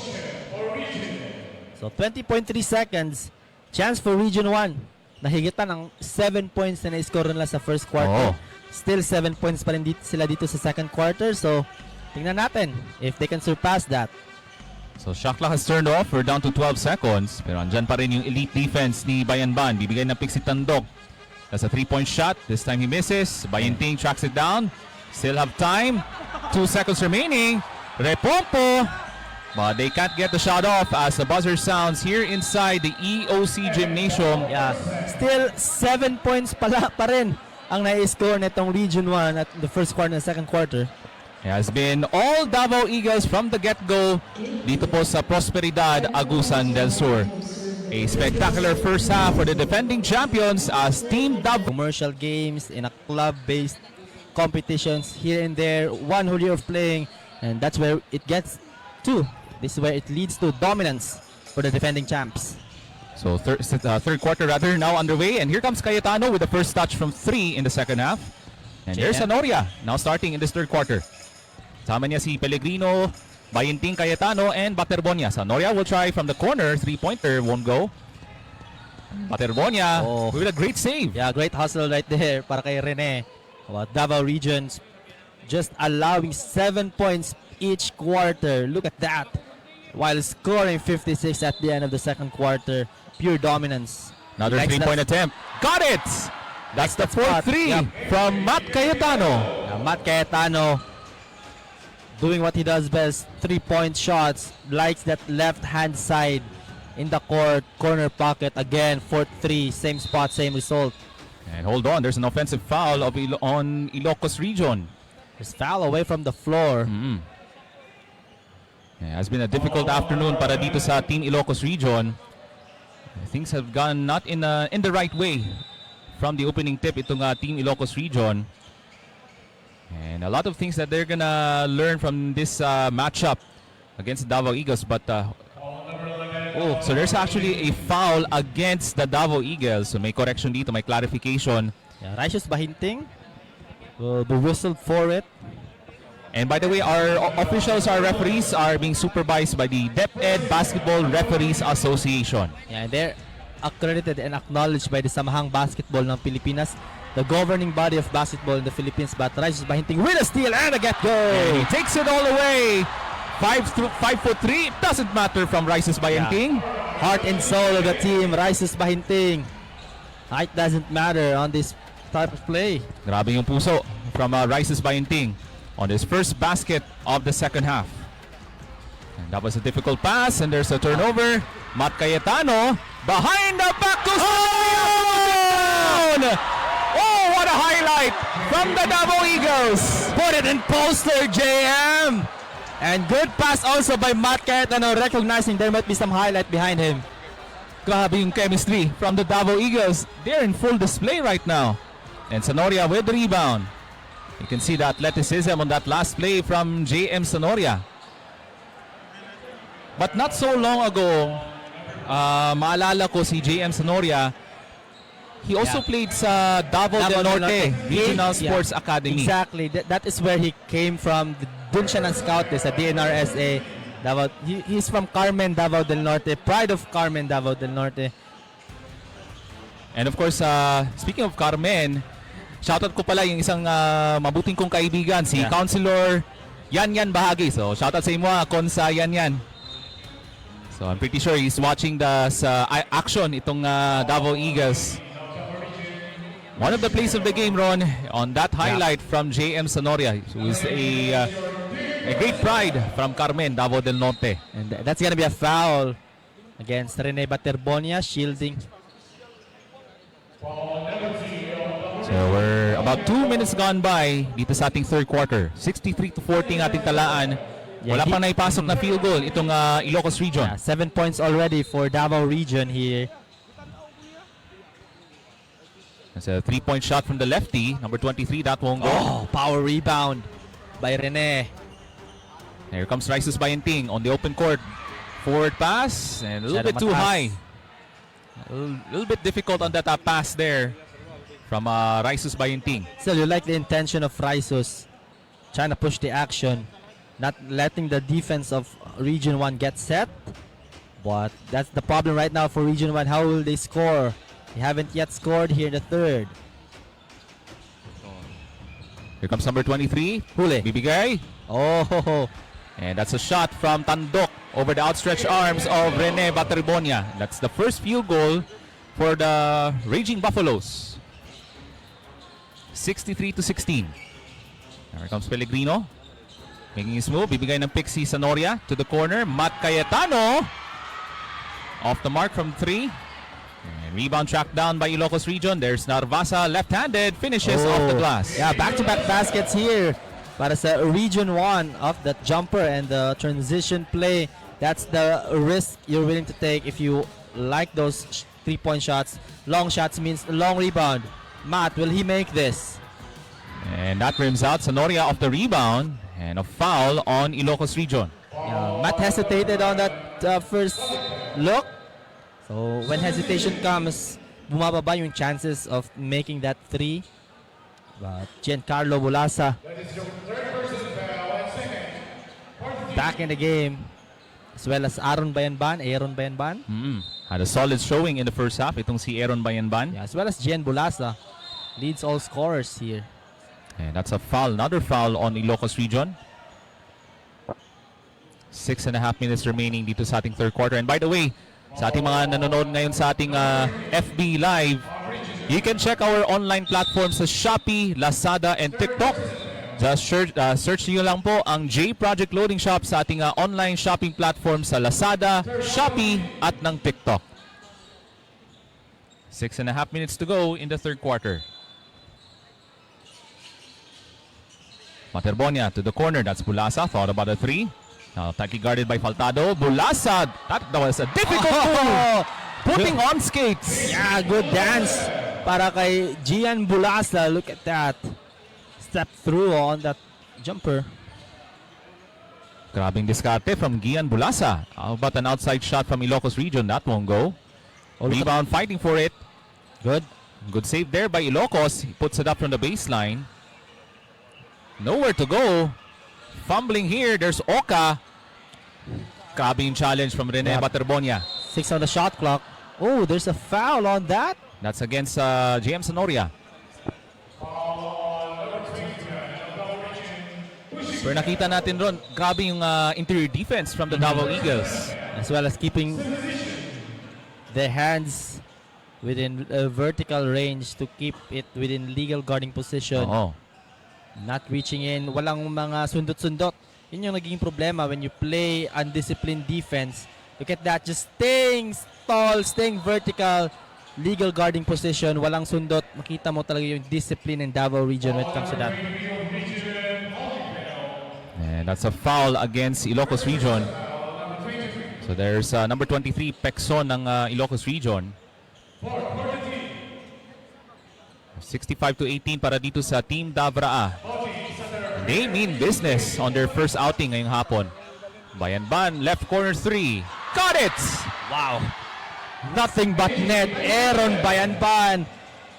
So 20.3 seconds. Chance for Region 1. Nahigitan ng 7 points na na-score nila sa first quarter. Oh. Still 7 points pa rin sila dito sa second quarter. So tingnan natin if they can surpass that. So shot clock has turned off. We're down to 12 seconds. Pero andyan pa rin yung elite defense ni Bayanban. Bibigay ng pick si Tandok. That's a 3-point shot. This time he misses. Bayanting tracks it down. Still have time. 2 seconds remaining. Repompo. But they can't get the shot off as the buzzer sounds here inside the EOC Gymnasium. Yeah. Still 7 points pa rin ang na-score nitong Region 1 at the first quarter and second quarter. It has been all Davao Eagles from the get-go dito po sa Prosperidad, Agusan del Sur. A spectacular first half for the defending champions as Team Davao. Commercial games in a club-based competitions here and there, one whole year of playing, and that's where it gets to. This is where it leads to dominance for the defending champs. So third quarter rather now underway, and here comes Cayetano with the first touch from 3 in the second half. And there's Sanoria now starting in this third quarter. Sama niya si Pellegrino, Bayinting, Cayetano, and Baterbonia. Sanoria will try from the corner. 3-pointer won't go. Baterbonia with a great save. Yeah, great hustle right there para kay Rene. Davao Regions just allowing 7 points each quarter. Look at that. While scoring 56 at the end of the second quarter. Pure dominance. Another 3-point attempt. Got it! That's the 4-3 from Matt Cayetano. Matt Cayetano doing what he does best, 3-point shots, likes that left-hand side in the court, corner pocket, again, 4-3, same spot, same result. And hold on, there's an offensive foul on ILOCOS region. There's foul away from the floor. Yeah, it's been a difficult afternoon para dito sa Team ILOCOS region. Things have gone not in the right way from the opening tip itong Team ILOCOS region. And a lot of things that they're gonna learn from this matchup against the Davao Eagles. But so there's actually a foul against the Davao Eagles. So may correction dito, may clarification. Yeah, Righteous Bahinting will be whistled for it. And by the way, our officials, our referees are being supervised by the DepEd Basketball Referees Association. Yeah, and they're accredited and acknowledged by the Samahang Basketball ng Pilipinas, the governing body of basketball in the Philippines. But Righteous Bahinting with a steal and a get-go! And he takes it all away. 5'3", doesn't matter from Righteous Bahinting. Yeah. Heart and soul of the team, Righteous Bahinting. Height doesn't matter on this type of play. Grabe yung puso from Righteous Bahinting on his first basket of the second half. And that was a difficult pass, and there's a turnover. Matt Cayetano behind the back to Oh, what a highlight from the Davao Eagles. Put it in poster, JM. And good pass also by Matt Cayetano, recognizing there might be some highlight behind him. Grabe yung chemistry from the Davao Eagles. They're in full display right now. And Sanoria with the rebound. You can see the athleticism on that last play from JM Sanoria. But not so long ago, maalala ko si JM Sanoria, he also played sa Davao del Norte Regional Sports Academy. Exactly. That is where he came from. Dun siya ng scout sa DNRSA. Davao. He's from Carmen, Davao del Norte. Pride of Carmen, Davao del Norte. And of course, speaking of Carmen, shoutout ko pala yung isang mabuting kong kaibigan, si Councilor Yan Bahagi. So shoutout sa imo, Konsa Yan. So I'm pretty sure he's watching sa action itong Davao Eagles. One of the plays of the game, Ron, on that highlight from JM Sanoria, who is a great pride from Carmen, Davao del Norte. And that's gonna be a foul against Rene Baterbonia, shielding. So we're about 2 minutes gone by dito sa ating third quarter. 63-40 ating talaan. Wala pang naipasok na field goal itong ILOCOS region. 7 points already for Davao region here. That's a 3-point shot from the lefty, number 23, that won't go. Oh, power rebound by Rene. Here comes Raisus Bayenting on the open court. Forward pass and a little bit too high. A little bit difficult on that pass there from Raisus Bayenting. Still, you like the intention of Raisus trying to push the action, not letting the defense of Region 1 get set. But that's the problem right now for Region 1. How will they score? They haven't yet scored here in the third. Here comes number 23. Huli. Bibigay. Oh, And that's a shot from Tandok over the outstretched arms of Rene Baterbonia. That's the first field goal for the Raging Buffaloes. 63-16. Here comes Pellegrino. Making his move. Bibigay ng Pixie Sanoria to the corner. Matt Cayetano. Off the mark from 3. And rebound tracked down by Ilocos Region. There's Narvasa, left-handed, finishes off the glass. Yeah, back-to-back baskets here para sa Region 1 of that jumper and the transition play. That's the risk you're willing to take if you like those three-point shots. Long shots means long rebound. Matt, will he make this? And that rims out Sonoria off the rebound. And a foul on Ilocos Region. Yeah, Matt hesitated on that first look. So when hesitation comes, bumababa yung chances of making that three. But Giancarlo Bulasa back in the game, as well as Aaron Bayanban. Had a solid showing in the first half. Itong si Aaron Bayanban. Yeah, as well as Gian Bulasa leads all scorers here. And that's a foul, another foul on Ilocos Region. 6.5 minutes remaining dito sa ating third quarter. And by the way, sa ating mga nanonood ngayon sa ating FB Live, you can check our online platforms sa Shopee, Lazada, and TikTok. Just search nyo lang po ang J Project Loading Shop sa ating online shopping platform sa Lazada, Shopee, at ng TikTok. 6.5 minutes to go in the third quarter. Materbonia to the corner. That's Bulasa. Thought about a three. Now tightly guarded by Faltado. Bulasa. That was a difficult move. Putting on skates. Yeah, good dance para kay Gian Bulasa. Look at that. Step through on that jumper. Grabing diskarte from Gian Bulasa. How about an outside shot from Ilocos Region? That won't go. Rebound fighting for it. Good save there by Ilocos. He puts it up from the baseline. Nowhere to go. Fumbling here. There's Oka. Grabing challenge from Rene Baterbonia. 6 on the shot clock. Oh, there's a foul on that. That's against JM Sonoria. Pero nakita natin ron, grabe yung interior defense from the DAVAO Eagles. As well as keeping their hands within vertical range to keep it within legal guarding position. Not reaching in, walang mga sundot-sundot. Yun yung naging problema when you play undisciplined defense. Look at that, just staying tall, staying vertical, legal guarding position, walang sundot. Makita mo talaga yung discipline in Davao Region when it comes to that. And that's a foul against Ilocos Region. So there's number 23, Pexon ng Ilocos Region. 65-18 para dito sa Team Davraa. They mean business on their first outing ngayong hapon. Bayanban, left corner 3. Got it! Wow. Nothing but net. Aaron Bayanban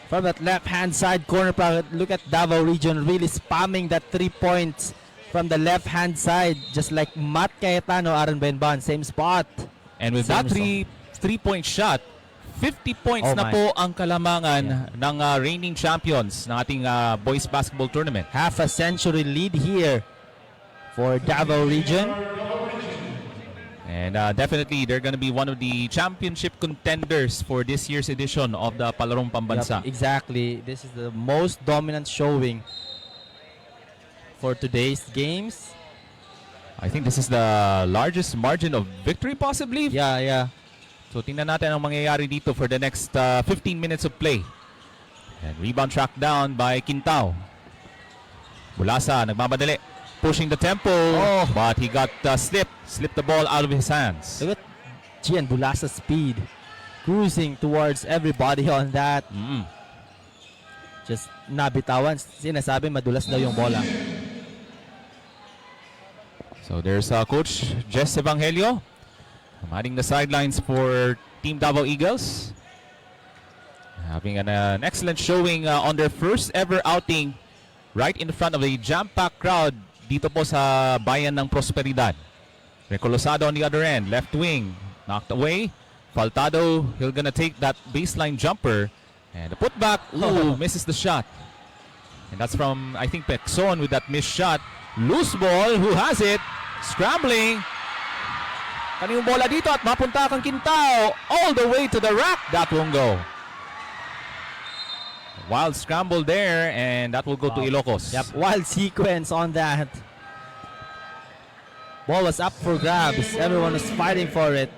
from that left-hand side corner. Look at Davao Region really spamming that 3 points from the left-hand side. Just like Matt Cayetano, Aaron Bayanban. Same spot. And with that three-point shot, 50 points na po ang kalamangan ng reigning champions ng ating boys basketball tournament. Half a century lead here for Davao Region. And definitely, they're going to be one of the championship contenders for this year's edition of the Palarong Pambansa. Yep, exactly. This is the most dominant showing for today's games. I think this is the largest margin of victory possibly. Yeah. So tingnan natin ang mangyayari dito for the next 15 minutes of play. And rebound tracked down by Quintao. Bulasa, nagmamadali. Pushing the tempo, but he got slipped the ball out of his hands. Look at Gian Bulasa's speed. Cruising towards everybody on that. Just nabitawan. Sinasabi madulas daw yung bola. So So there's Coach Jess Evangelio manning the sidelines for Team Davao Eagles. Having an excellent showing on their first ever outing right in front of a jam-packed crowd dito po sa bayan ng Prosperidad. Recolosado on the other end, left wing, knocked away. Faltado, he'll gonna take that baseline jumper. And the putback, ooh, misses the shot. And that's from, I think, Pexon with that missed shot. Loose ball, who has it? Scrambling. Kaniyong bola dito at mapunta kang Quintao all the way to the rack. That won't go. Wild scramble there, and that will go to Ilocos. Yep, wild sequence on that. Ball was up for grabs. Everyone was fighting for it.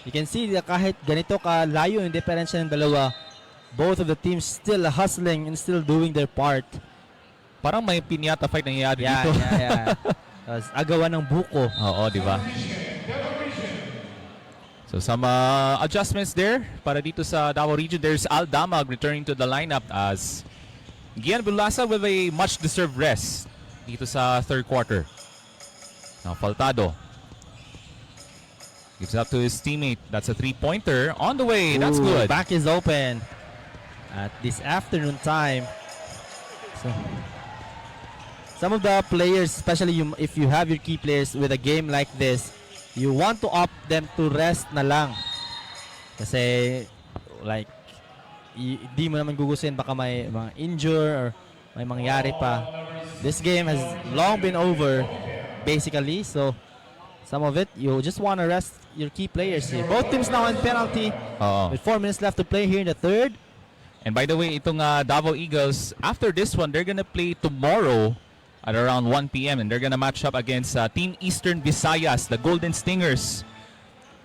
You can see that kahit ganito kalayo yung diferensya ng dalawa, both of the teams still hustling and still doing their part. Parang may pinyata fight nangyayari Yeah, dito. yeah. Agawan ng buko. Oo, di ba? So some adjustments there para dito sa Davao region. There's Al Damag returning to the lineup as Gian Bulasa with a much-deserved rest dito sa third quarter. Now Faltado gives up to his teammate. That's a three-pointer on the way. That's Ooh, good. Back is open at this afternoon time. So some of the players, especially if you have your key players with a game like this, you want to opt them to rest na lang. Kasi like di mo naman gugustuhin baka may mga injure or may mangyari pa. This game has long been over basically, so some of it you just want to rest your key players here. Both teams now on penalty with 4 minutes left to play here in the third. And by the way, itong Davao Eagles, after this one, they're gonna play tomorrow at around 1 p.m. and they're gonna match up against Team Eastern Visayas, the Golden Stingers,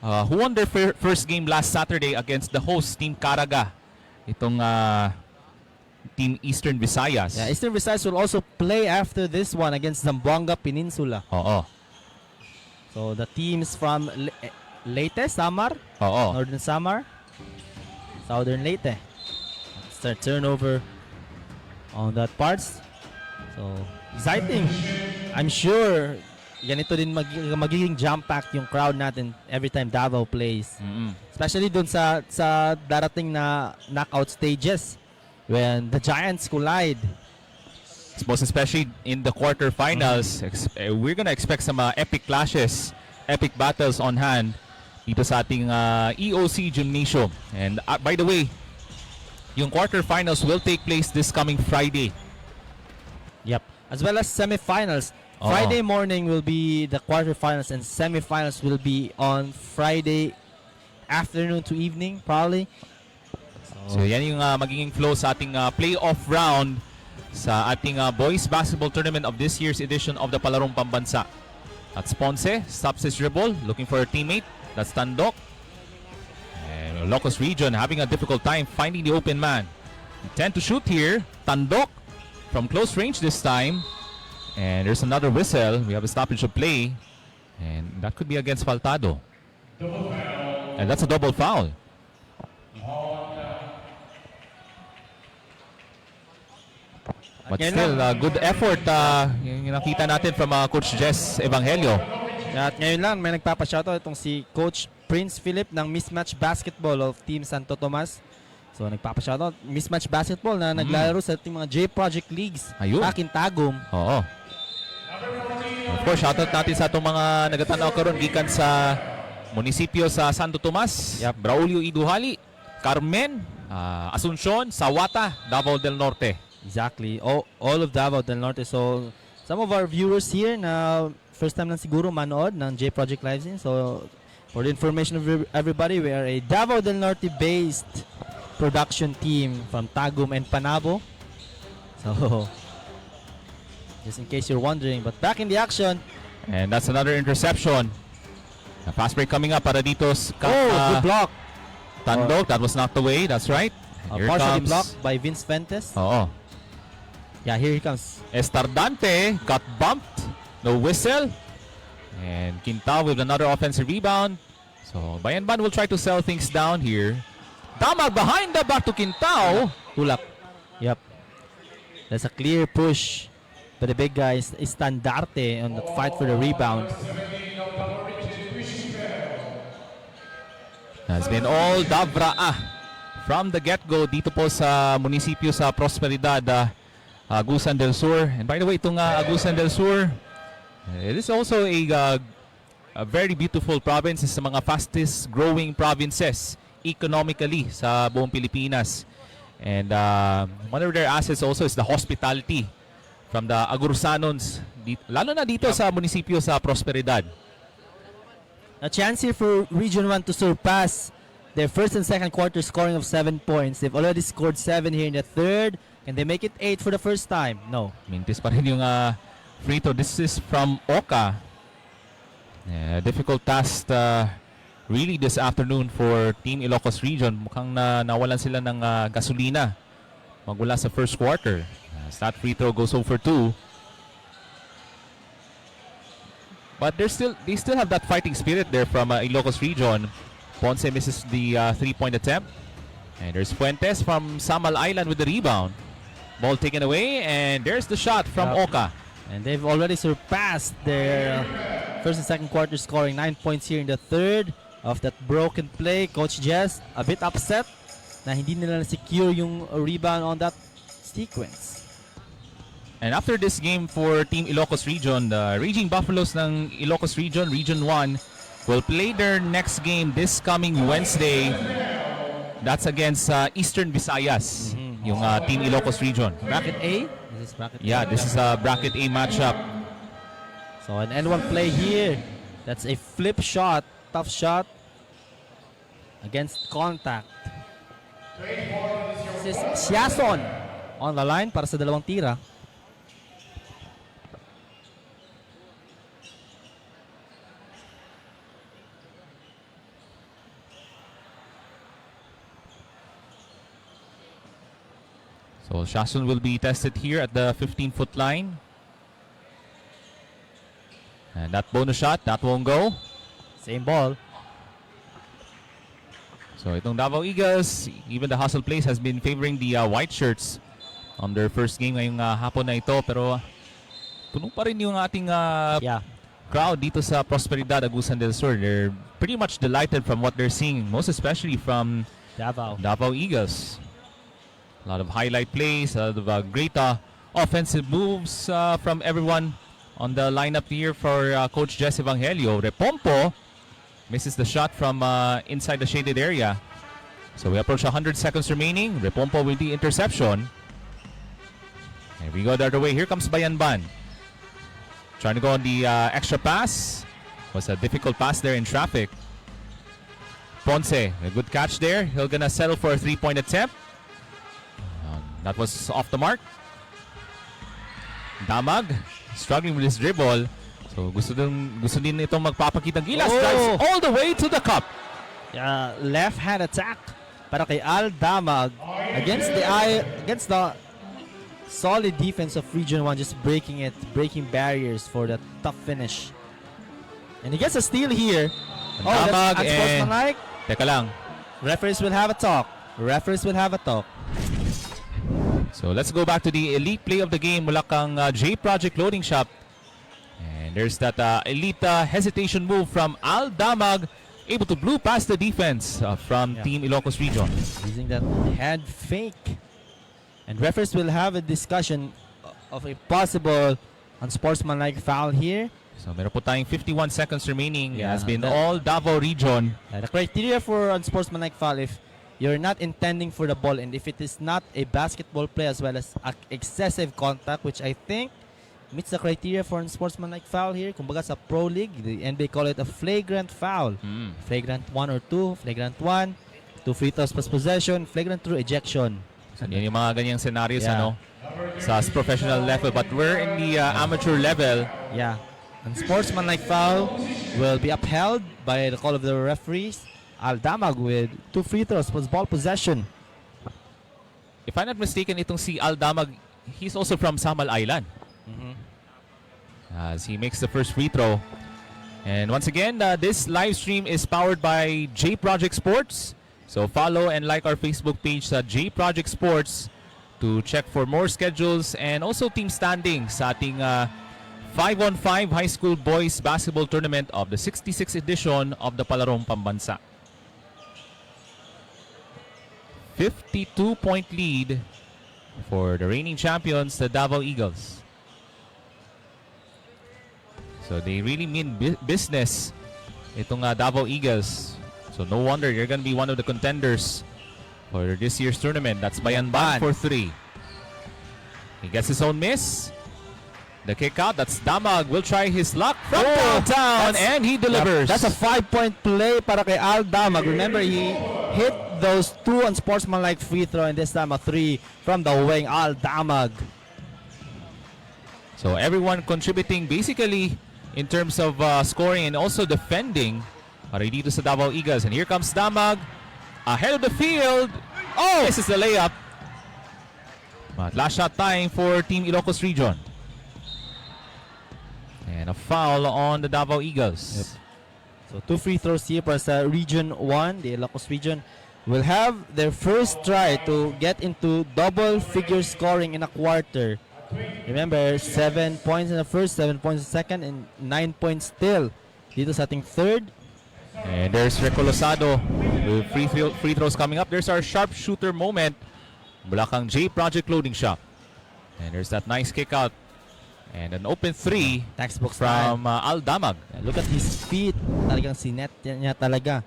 who won their first game last Saturday against the host, Team Caraga. Itong Team Eastern Visayas. Yeah, Eastern Visayas will also play after this one against Zamboanga Peninsula. Oo. So the teams from Leyte, Samar, Oo. Northern Samar, Southern Leyte. Start turnover on that parts. So exciting. I'm sure ganito din magiging jam-packed yung crowd natin every time Davao plays. Especially dun sa darating na knockout stages when the Giants collide. Most especially in the quarterfinals, we're gonna expect some epic clashes, epic battles on hand dito sa ating EOC Gymnasium. And by the way, yung quarterfinals will take place this coming Friday. Yep. As well as semifinals. Friday morning will be the quarterfinals and semifinals will be on Friday afternoon to evening probably. So yan yung magiging flow sa ating playoff round sa ating boys basketball tournament of this year's edition of the Palarong Pambansa. That's Ponce, stops his dribble, looking for a teammate. That's Tandok. And Ilocos region having a difficult time finding the open man. Intend to shoot here. Tandok from close range this time. And there's another whistle. We have a stoppage of play. And that could be against Faltado. And that's a double foul. But still, good effort yung nakita natin from Coach Jess Evangelio. At ngayon lang may nagpapashoutout itong si Coach Prince Philip ng Mismatch Basketball of Team Santo Tomas. So nagpapashoutout Mismatch Basketball na naglalaro sa ating mga J-Project Leagues. Ayun. Back in Tagum. Oo. Of course, shoutout natin sa itong mga nagatanaw karon gikan sa munisipyo sa Santo Tomas, Braulio Iduhali, Carmen, Asuncion, Sawata, Davao del Norte. Exactly. All of Davao del Norte. So some of our viewers here na first time lang siguro manood ng J-Project Live Scene. So for the information of everybody, we are a Davao del Norte based production team from Tagum and Panabo. So just in case you're wondering, but back in the action. And that's another interception. A fast break coming up para dito. Good block. Tandok, that was knocked away. That's right. Here Partially comes blocked by Vince Fuentes. Oo. Yeah, here he comes. Estardante got bumped. No whistle. And Quintao with another offensive rebound. So Bayanban will try to sell things down here. Damag behind the back to Quintao. Tulak. Yep. That's a clear push But the big guy is Estandarte on the fight for the rebound. Has been all Davraa from the get-go dito po sa munisipyo sa Prosperidad, Agusan del Sur. And by the way, itong Agusan del Sur, it is also a very beautiful province. It's sa mga fastest growing provinces economically sa buong Pilipinas. And one of their assets also is the hospitality from the Agursanons, lalo na dito sa munisipyo sa Prosperidad. A chance here for Region 1 to surpass their first and second quarter scoring of 7 points. They've already scored 7 here in the third. Can they make it 8 for the first time? No. Mintis pa rin yung free throw. This is from Oka. Difficult task really this afternoon for Team Ilocos Region. Mukhang nawalan sila ng gasolina magmula sa first quarter. As that free throw goes over 2. But they still have that fighting spirit there from Ilocos Region. Ponce misses the 3-point attempt. And there's Fuentes from Samal Island with the rebound. Ball taken away, and there's the shot from Oka. And they've already surpassed their first and second quarter scoring. 9 points here in the third of that broken play. Coach Jess a bit upset na hindi nila na-secure yung rebound on that sequence. And after this game for Team Ilocos Region, the Raging Buffaloes ng Ilocos Region, Region 1, will play their next game this coming Wednesday. That's against Eastern Visayas, yung Team Ilocos Region. Bracket A? This is bracket Yeah, this is a Bracket A matchup. So an N1 play here. That's a flip shot, tough shot against contact. This is Siason on the line para sa dalawang tira. So Shasun will be tested here at the 15-foot line. And that bonus shot, that won't go. Same ball. So itong Davao Eagles, even the hustle plays has been favoring the white shirts on their first game ngayong hapon na ito. Pero puno pa rin yung ating crowd dito sa Prosperidad, Agusan del Sur. They're pretty much delighted from what they're seeing, most especially from Davao Eagles. A lot of highlight plays, a lot of great offensive moves from everyone on the lineup here for Coach Jess Evangelio. Repompo misses the shot from inside the shaded area. So we approach 100 seconds remaining. Repompo with the interception. Here we go the other way. Here comes Bayanban. Trying to go on the extra pass. Was a difficult pass there in traffic. Ponce, a good catch there. He'll gonna settle for a 3-point attempt. That was off the mark. Damag struggling with his dribble. So gusto din itong magpapakitang gilas. Drives all the way to the cup. Left hand attack para kay Al Damag against the solid defense of Region 1, just breaking barriers for the tough finish. And he gets a steal here. Damag that's unsportsmanlike. Teka lang. Referees will have a talk. So let's go back to the elite play of the game mula kang J Project Loading Shop. And there's that elite hesitation move from Al Damag, able to blow past the defense from Team Ilocos Region. Using that head fake. And referees will have a discussion of a possible unsportsmanlike foul here. So meron po tayong 51 seconds remaining. It has been all Davao Region. The criteria for unsportsmanlike foul, if you're not intending for the ball and if it is not a basketball play as well as excessive contact, which I think meets the criteria for unsportsmanlike foul here. Kumbaga sa Pro League, the NBA call it a flagrant foul. Flagrant 1 or 2, flagrant 1, 2 free throws plus possession, flagrant 2 ejection. Yan yung mga ganyang scenarios sa professional level. But we're in the amateur level. Unsportsmanlike foul will be upheld by the call of the referees. Al Damag with 2 free throws plus ball possession. If I'm not mistaken, itong si Al Damag, he's also from Samal Island. As he makes the first free throw. And once again, this live stream is powered by J Project Sports. So follow and like our Facebook page sa J Project Sports to check for more schedules and also team standings sa ating 5-on-5 high school boys basketball tournament of the 66th edition of the Palarong Pambansa. 52-point lead for the reigning champions, the Davao Eagles. So they really mean business, itong Davao Eagles. So no wonder you're gonna be one of the contenders for this year's tournament. That's Bayanban for 3. He gets his own miss. The kick out, that's Damag, will try his luck from downtown, and he delivers. That's a 5-point play para kay Al Damag. Remember, he hit those 2 unsportsmanlike free throw, and this time a 3 from the wing, Al Damag. So everyone contributing basically in terms of scoring and also defending para dito sa Davao Eagles. And here comes Damag ahead of the field. Oh, this is the layup. But last shot time for Team Ilocos region. And a foul on the Davao Eagles. So 2 free throws here para sa Region 1. The Ilocos region will have their first try to get into double figure scoring in a quarter. Remember, 7 points in the first, 7 points in the second, and 9 points still dito sa ating third. And there's Recolosado with free throws coming up. There's our sharpshooter moment. Bulacang J Project loading shot. And there's that nice kick out. And an open 3 Textbook from Al Damag. Look at his feet. Talagang sinet niya talaga.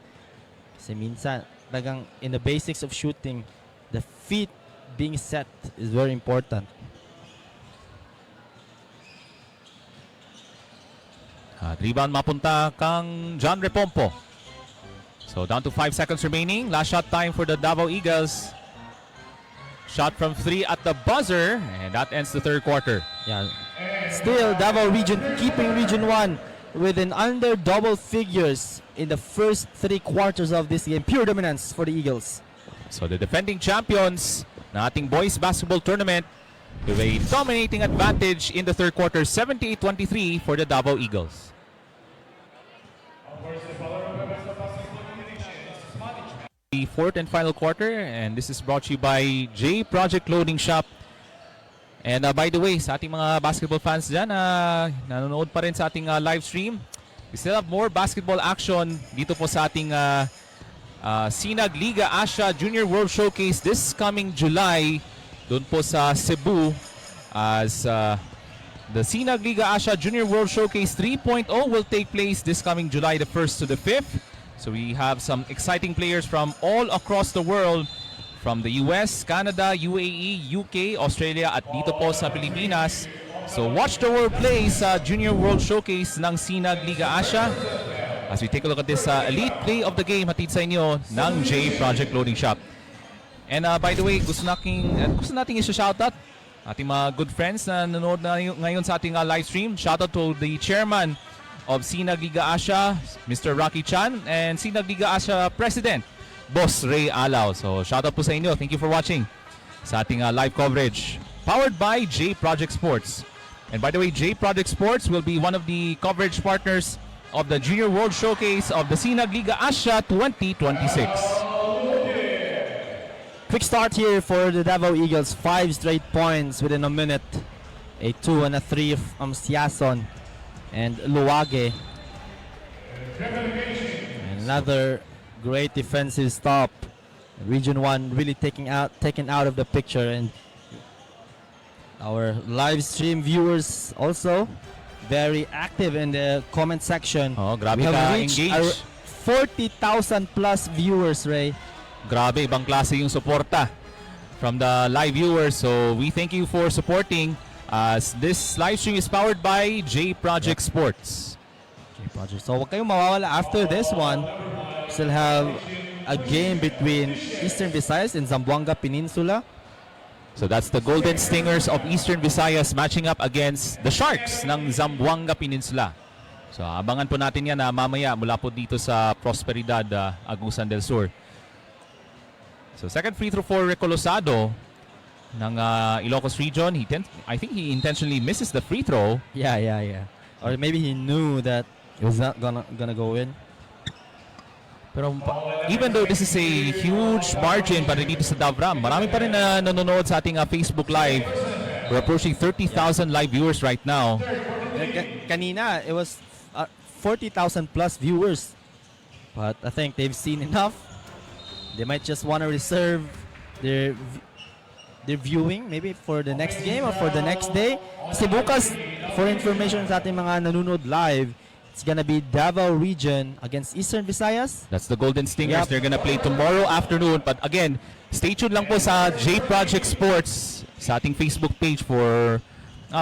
Kasi minsan, talagang in the basics of shooting, the feet being set is very important. Rebound mapunta kang John Repompo. So down to 5 seconds remaining. Last shot time for the Davao Eagles. Shot from 3 at the buzzer, and that ends the third quarter. Yeah. Still, Davao region keeping Region 1 within under double figures in the first 3 quarters of this game. Pure dominance for the Eagles. So the defending champions na ating boys basketball tournament with a dominating advantage in the third quarter, 78-23 for the Davao Eagles. The fourth and final quarter, and this is brought to you by J Project Loading Shop. And by the way, sa ating mga basketball fans dyan, nanonood pa rin sa ating live stream, we still have more basketball action dito po sa ating Sinag Liga Asia Junior World Showcase this coming July doon po sa Cebu, as the Sinag Liga Asia Junior World Showcase 3.0 will take place this coming July the 1st to the 5th. So we have some exciting players from all across the world, from the US, Canada, UAE, UK, Australia, at dito po sa Pilipinas. So watch the world play sa Junior World Showcase ng Sinag Liga Asia as we take a look at this elite play of the game hatid sa inyo ng J Project Loading Shop. And by the way, gusto nating isa-shoutout ating mga good friends na nanonood na ngayon sa ating live stream. Shoutout to the chairman of Sinag Liga Asia, Mr. Rocky Chan, and Sinag Liga Asia President, Boss Ray Alao. So shoutout po sa inyo. Thank you for watching sa ating live coverage powered by J Project Sports. And by the way, J Project Sports will be one of the coverage partners of the Junior World Showcase of the Sinag Liga Asia 2026. Quick start here for the Davao Eagles. 5 straight points within a minute. A 2 and a 3 from Siason and Luwage. And another great defensive stop. Region 1 really taken out of the picture, and our live stream viewers also very active in the comment section. Oh, grabe We have ka reached engaged. 40,000 plus viewers, Ray. Grabe, ibang klase yung suporta from the live viewers. So we thank you for supporting as this live stream is powered by J Project Sports. J Project. So, huwag kayong mawawala. After this one, still have a game between Eastern Visayas and Zamboanga Peninsula. So that's the Golden Stingers of Eastern Visayas matching up against the Sharks ng Zamboanga Peninsula. So abangan po natin yan mamaya mula po dito sa Prosperidad, Agusan del Sur. So second free throw for Recolosado ng Ilocos region. I think he intentionally misses the free throw. Yeah. Or maybe he knew that it was not gonna go in. Pero even though this is a huge margin para dito sa Davram, marami pa rin na nanonood sa ating Facebook Live. We're approaching 30,000 live viewers right now. Kanina, it was 40,000 plus viewers. But I think they've seen enough. They might just want to reserve their viewing maybe for the next game or for the next day. Kasi bukas, for information sa ating mga nanonood live, it's gonna be Davao region against Eastern Visayas. That's the Golden Stingers. Yep. They're gonna play tomorrow afternoon. But again, stay tuned lang po sa J Project Sports sa ating Facebook page for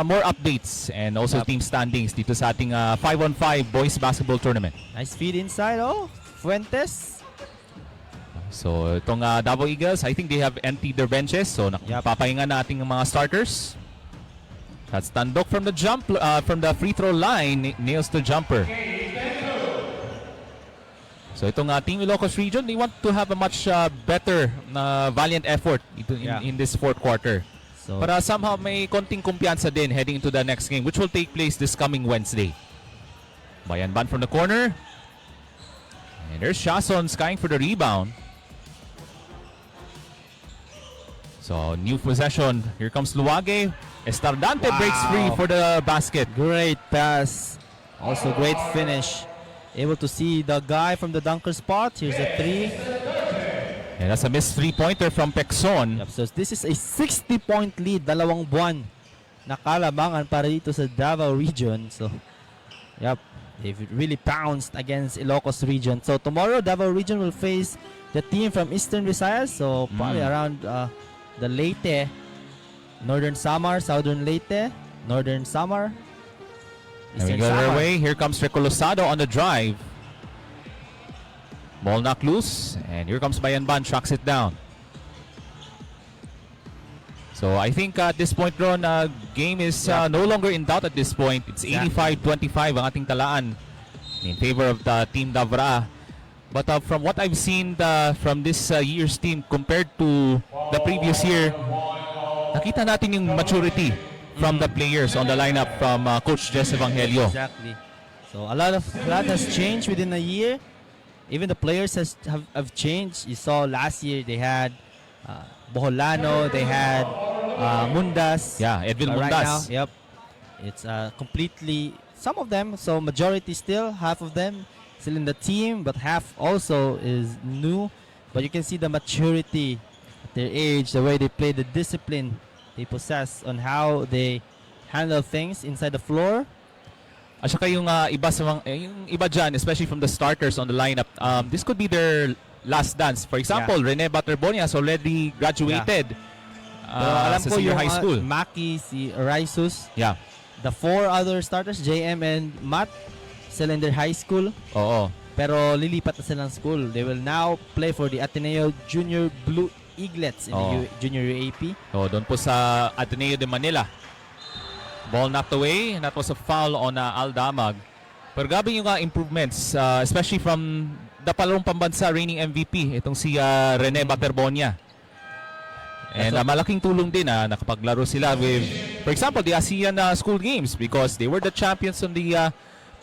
more updates and also team standings dito sa ating 5-on-5 boys basketball tournament. Nice feed inside, Fuentes. So itong Davao Eagles, I think they have emptied their benches. So papahinga na ating mga starters. That's Tandok from the from the free throw line, nails the jumper. So itong Team Ilocos region, they want to have a much better valiant effort in this fourth quarter. So, para somehow may konting kumpiyansa din heading into the next game, which will take place this coming Wednesday. Bayanban from the corner. And there's Shason skying for the rebound. So new possession. Here comes Luwage. Estardante breaks free for the basket. great pass. Also great finish. Able to see the guy from the dunker spot. Here's a 3. And that's a missed three-pointer from Pexon. Yep, so this is a 60-point lead. 2 buwan na kalamangan para dito sa Davao region. So, yep, they've really pounced against Ilocos region. So tomorrow, Davao region will face the team from Eastern Visayas. So probably around the Leyte, Northern Samar, Southern Leyte, Northern Samar, And we Eastern go their Samar. way. Here comes Recolosado on the drive. Ball knocked loose. And here comes Bayanban. Tracks it down. So I think at this point, Ron, game is no longer in doubt at this point. It's 85-25 ang ating talaan in favor of the Team Davra. But from what I've seen from this year's team compared to the previous year, nakita natin yung maturity from the players on the lineup from Coach Jess Evangelio. Exactly. So a lot has changed within a year. Even the players have changed. You saw last year they had Boholano, they had Mundas. Yeah, Edwin Right Mundas. now, yep. It's completely, some of them, so majority still, half of them still in the team, but half also is new. But you can see the maturity at their age, the way they play, the discipline they possess on how they handle things inside the floor. At saka yung yung iba dyan, especially from the starters on the lineup, this could be their last dance. For example, Rene Baterbonia has already graduated Alam sa ko senior yung high school. Maki, si Raisus, Yeah. the 4 other starters, JM and Matt, still in their high school. Oo. Pero lilipat na silang school. They will now play for the Ateneo Junior Blue Eaglets in the Junior UAP. So, doon po sa Ateneo de Manila. Ball knocked away, and that was a foul on Aldamag. Pero grabe yung improvements, especially from the Palarong Pambansa reigning MVP, itong si Rene Baterbonia. And malaking tulong din nakapaglaro sila with, for example, the ASEAN School Games because they were the champions on the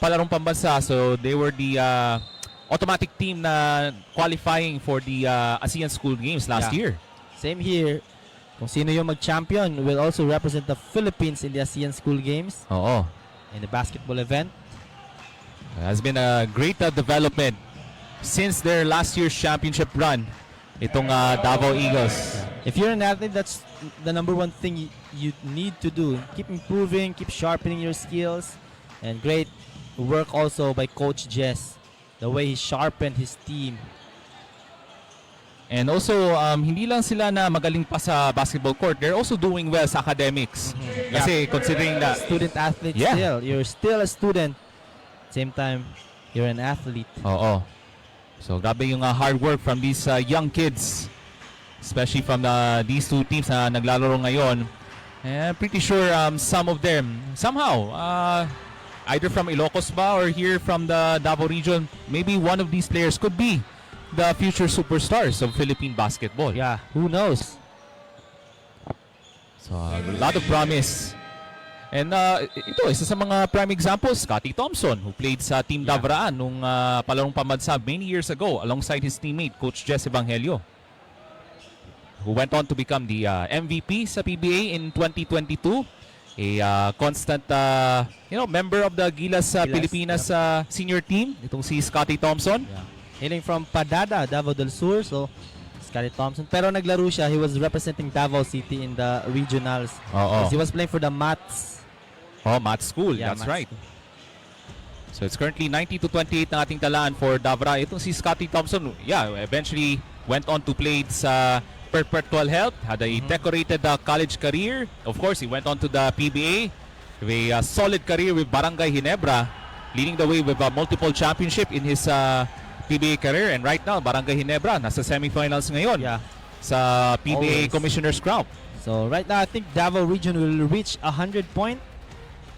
Palarong Pambansa. So they were the automatic team na qualifying for the ASEAN School Games last year. Same here. Kung sino yung mag-champion will also represent the Philippines in the ASEAN School Games. Oo. In the basketball event. It has been a great development since their last year's championship run. Itong Davao Eagles. If you're an athlete, that's the number one thing you need to do. Keep improving, keep sharpening your skills. And great work also by Coach Jess. The way he sharpened his team. And also, hindi lang sila na magaling pa sa basketball court, they're also doing well sa academics. Kasi considering that student athlete still. You're still a student. Same time, you're an athlete. Oo. So, grabe yung hard work from these young kids. Especially from these two teams na naglalaro ngayon. And I'm pretty sure some of them, somehow, either from Ilocos ba or here from the Davao region, maybe one of these players could be the future superstars of Philippine basketball. Yeah, who knows? So, a lot of promise And ito, isa sa mga prime examples, Scotty Thompson, who played sa Team Davraan nung Palarong Pambansa many years ago alongside his teammate, Coach Jess Evangelio, who went on to become the MVP sa PBA in 2022. A constant member of the Gilas, Pilipinas senior team, itong si Scotty Thompson. Yeah. Hailing from Padada, Davao del Sur, so Scotty Thompson. Pero naglaro siya, he was representing Davao City in the regionals. Oo. He was playing for the Mats. Oh, Math School, Yeah, that's Math right. So it's currently 90-28 na ating talaan for Davra. Itong si Scotty Thompson, eventually went on to play sa Perpetual Health, had a decorated college career. Of course, he went on to the PBA, with a solid career with Barangay Ginebra, leading the way with a multiple championship in his PBA career. And right now, Barangay Ginebra nasa semifinals ngayon sa PBA Always. Commissioner's Crown. So right now, I think Davao region will reach 100 point.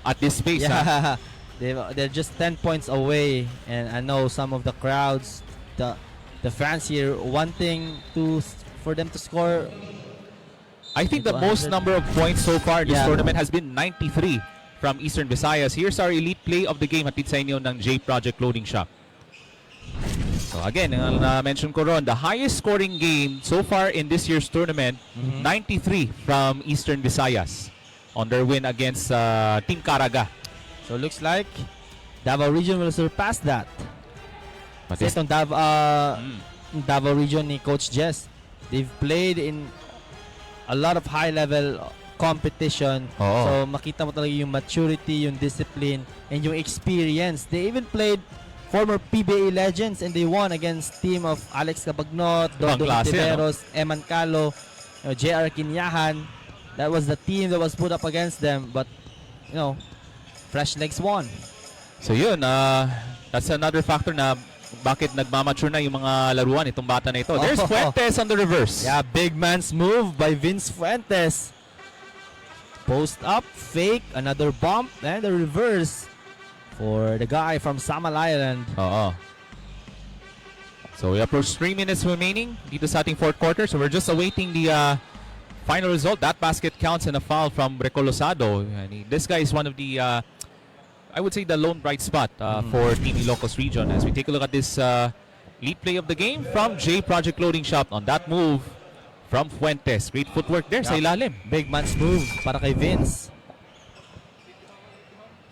At this pace, Yeah, they're just 10 points away, and I know some of the crowds, the fans here wanting for them to score. I think the 200. most number of points so far in this Yeah. tournament has been 93 from Eastern Visayas. Here's our elite play of the game hatid sa inyo ng J Project Clothing Shop. So again, na-mention ko ron, the highest scoring game so far in this year's tournament, 93 from Eastern Visayas on their win against Team Caraga. So it looks like Davao region will surpass that. But Kasi this, itong Davao region ni Coach Jess, they've played in a lot of high-level competition. Oo. So makita mo talaga yung maturity, yung discipline, and yung experience. They even played former PBA legends and they won against team of Alex Cabagnot, Ibang Dodo klase, Tiveros, Eman Calo, JR Kinyahan. That was the team that was put up against them, but fresh legs won. so yun, that's another factor na bakit nagmamature na yung mga laruan itong bata na ito. There's Fuentes on the reverse. Yeah, big man's move by Vince Fuentes. Post up, fake, another bump, and the reverse for the guy from Samal Island. Oo. So we approach 3 minutes remaining dito sa ating fourth quarter. So we're just awaiting the final result. That basket counts and a foul from Recolosado. And this guy is one of the, I would say, the lone bright spot for Team ILOCOS region. As we take a look at this lead play of the game from J Project Clothing Shop on that move from Fuentes. Great footwork there sa ilalim. Big man's move para kay Vince.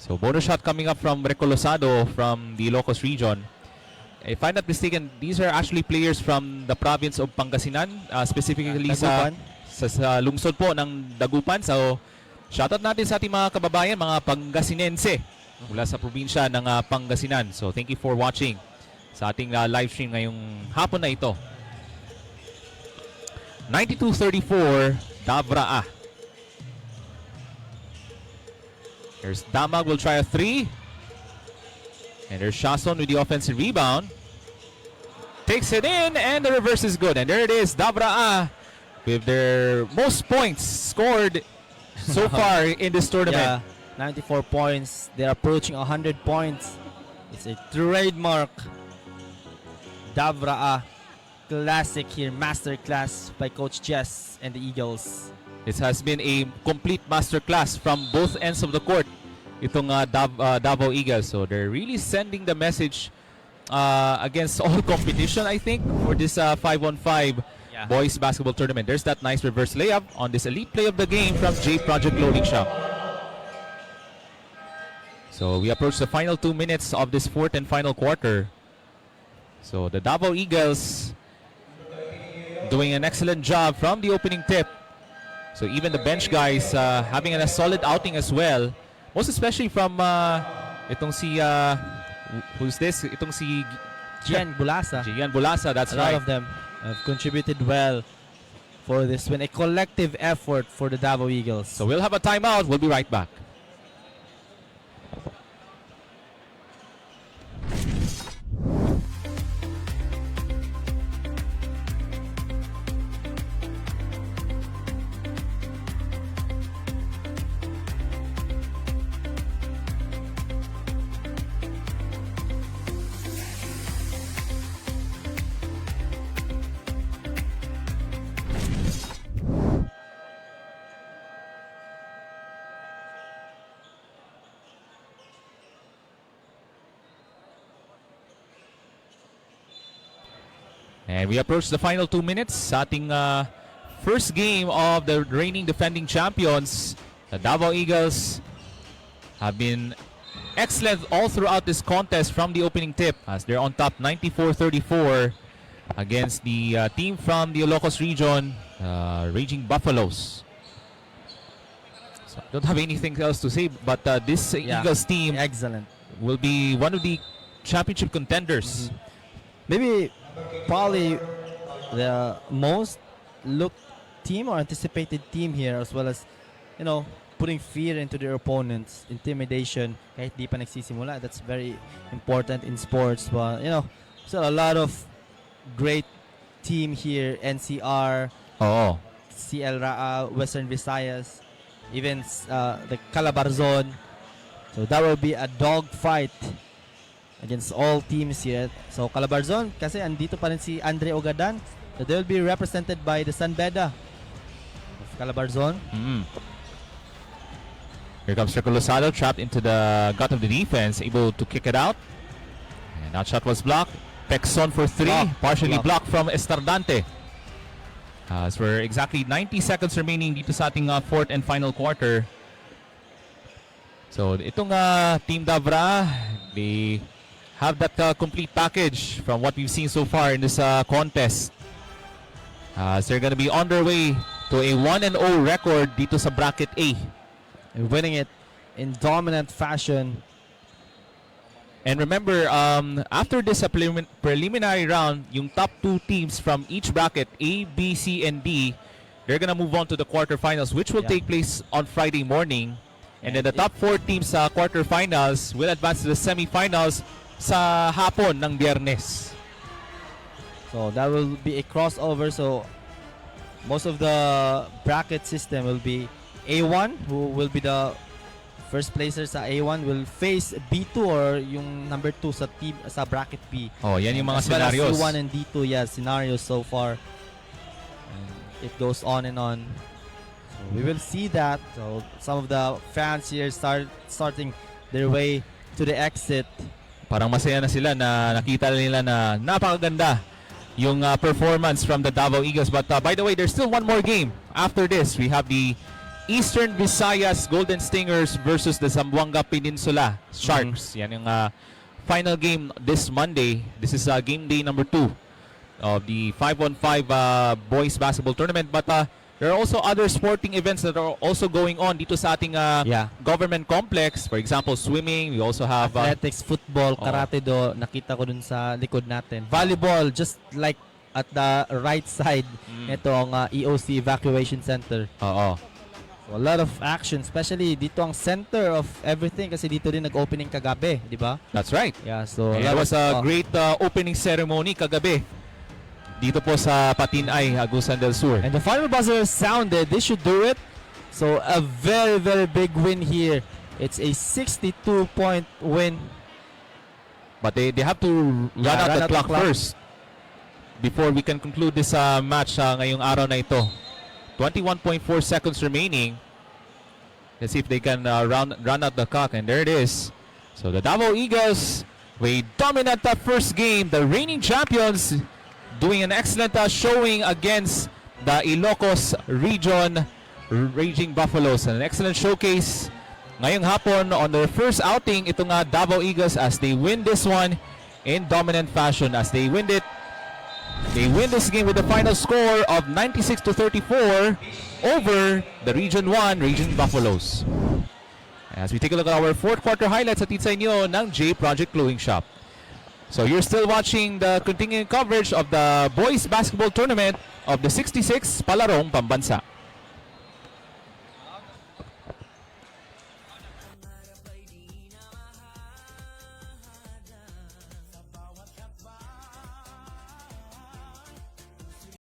So bonus shot coming up from Recolosado from the Ilocos region. If I'm not mistaken, these are actually players from the province of Pangasinan, specifically sa lungsod po ng Dagupan. So shoutout natin sa ating mga kababayan, mga Pangasinense mula sa probinsya ng Pangasinan. So thank you for watching sa ating live stream ngayong hapon na ito. 92-34, Davra. There's Damag will try a three. And there's Shason with the offensive rebound. Takes it in, and the reverse is good. And there it is, Davra with their most points scored so far in this tournament. Yeah, 94 points. They're approaching 100 points. It's a trademark. Davra, classic here, masterclass by Coach Jess and the Eagles. It has been a complete masterclass from both ends of the court. Itong Davao Eagles. So they're really sending the message against all competition, I think, for this 5-on-5 boys basketball tournament. There's that nice reverse layup on this elite play of the game from J Project Clothing Shop. So we approach the final 2 minutes of this fourth and final quarter. So the Davao Eagles doing an excellent job from the opening tip. So even the bench guys having a solid outing as well. Most especially from itong si who's this? Itong si Gian Bulasa. Gian Bulasa, that's A lot right. of them have contributed well for this win. A collective effort for the Davao Eagles. So we'll have a timeout. We'll be right back. And we approach the final 2 minutes sa ating first game of the reigning defending champions. The Davao Eagles have been excellent all throughout this contest from the opening tip as they're on top 94-34 against the team from the ILOCOS region, Raging Buffaloes. So I don't have anything else to say, but this Eagles team Excellent. will be one of the championship contenders. Maybe probably the most looked team or anticipated team here, as well as, you know, putting fear into their opponents, intimidation kahit di pa nagsisimula. That's very important in sports. But, you know, so a lot of great team here, NCR, Oo. CL Raa, Western Visayas, even the Calabarzon. So that will be a dog fight against all teams here. So Calabarzon, kasi andito pa rin si Andre Ogadan. So they will be represented by the San Beda of Calabarzon. Here comes Rico Lozado, trapped into the gut of the defense, able to kick it out. And that shot was blocked. Pexon for 3, partially blocked from Estardante. As we're exactly 90 seconds remaining dito sa ating fourth and final quarter. So itong Team Davra, they have that complete package from what we've seen so far in this contest. So they're gonna be on their way to a 1-0 record dito sa bracket A. And winning it in dominant fashion. And remember, after this preliminary round, yung top 2 teams from each bracket, A, B, C, and D, they're gonna move on to the quarterfinals, which will take place on Friday morning. And then the top 4 teams sa quarterfinals will advance to the semifinals sa hapon ng Biyernes. So that will be a crossover. So most of the bracket system will be A1, who will be the first placer sa A1, will face B2 or yung number 2 sa team sa bracket B. Oh, yan yung mga as well as scenarios. C1 and D2, scenarios so far. And it goes on and on. So we will see that. So some of the fans here starting their way to the exit. Parang masaya na sila na nakita nila na napakaganda yung performance from the Davao Eagles. But by the way, there's still one more game. After this, we have the Eastern Visayas Golden Stingers versus the Zamboanga Peninsula Sharks. Yan yung final game this Monday. This is game day number 2 of the 5-on-5 boys basketball tournament. But there are also other sporting events that are also going on dito sa ating government complex. For example, swimming. We also have athletics, football, karate do. Nakita ko dun sa likod natin. Volleyball, just like at the right side. Ito ang EOC Evacuation Center. Oo. So a lot of action, especially dito ang center of everything kasi dito din nag-opening kagabi, di ba? That's right. Yeah, so It was a great opening ceremony kagabi dito po sa Patinay, Agusan del Sur. And the final buzzer sounded. They should do it. So a very, very big win here. It's a 62-point win. But they have to run out the clock first before we can conclude this match ngayong araw na ito. 21.4 seconds remaining. Let's see if they can run out the clock. And there it is. So the Davao Eagles, we dominate that first game. The reigning champions doing an excellent showing against the ILOCOS region Raging Buffaloes. An excellent showcase ngayong hapon on their first outing. Itong Davao Eagles as they win this one in dominant fashion. As they win it, they win this game with a final score of 96-34 over the Region 1 Raging Buffaloes. As we take a look at our fourth quarter highlights at sa inyo ng J Project Clothing Shop. So you're still watching the continuing coverage of the boys basketball tournament of the 66 Palarong Pambansa.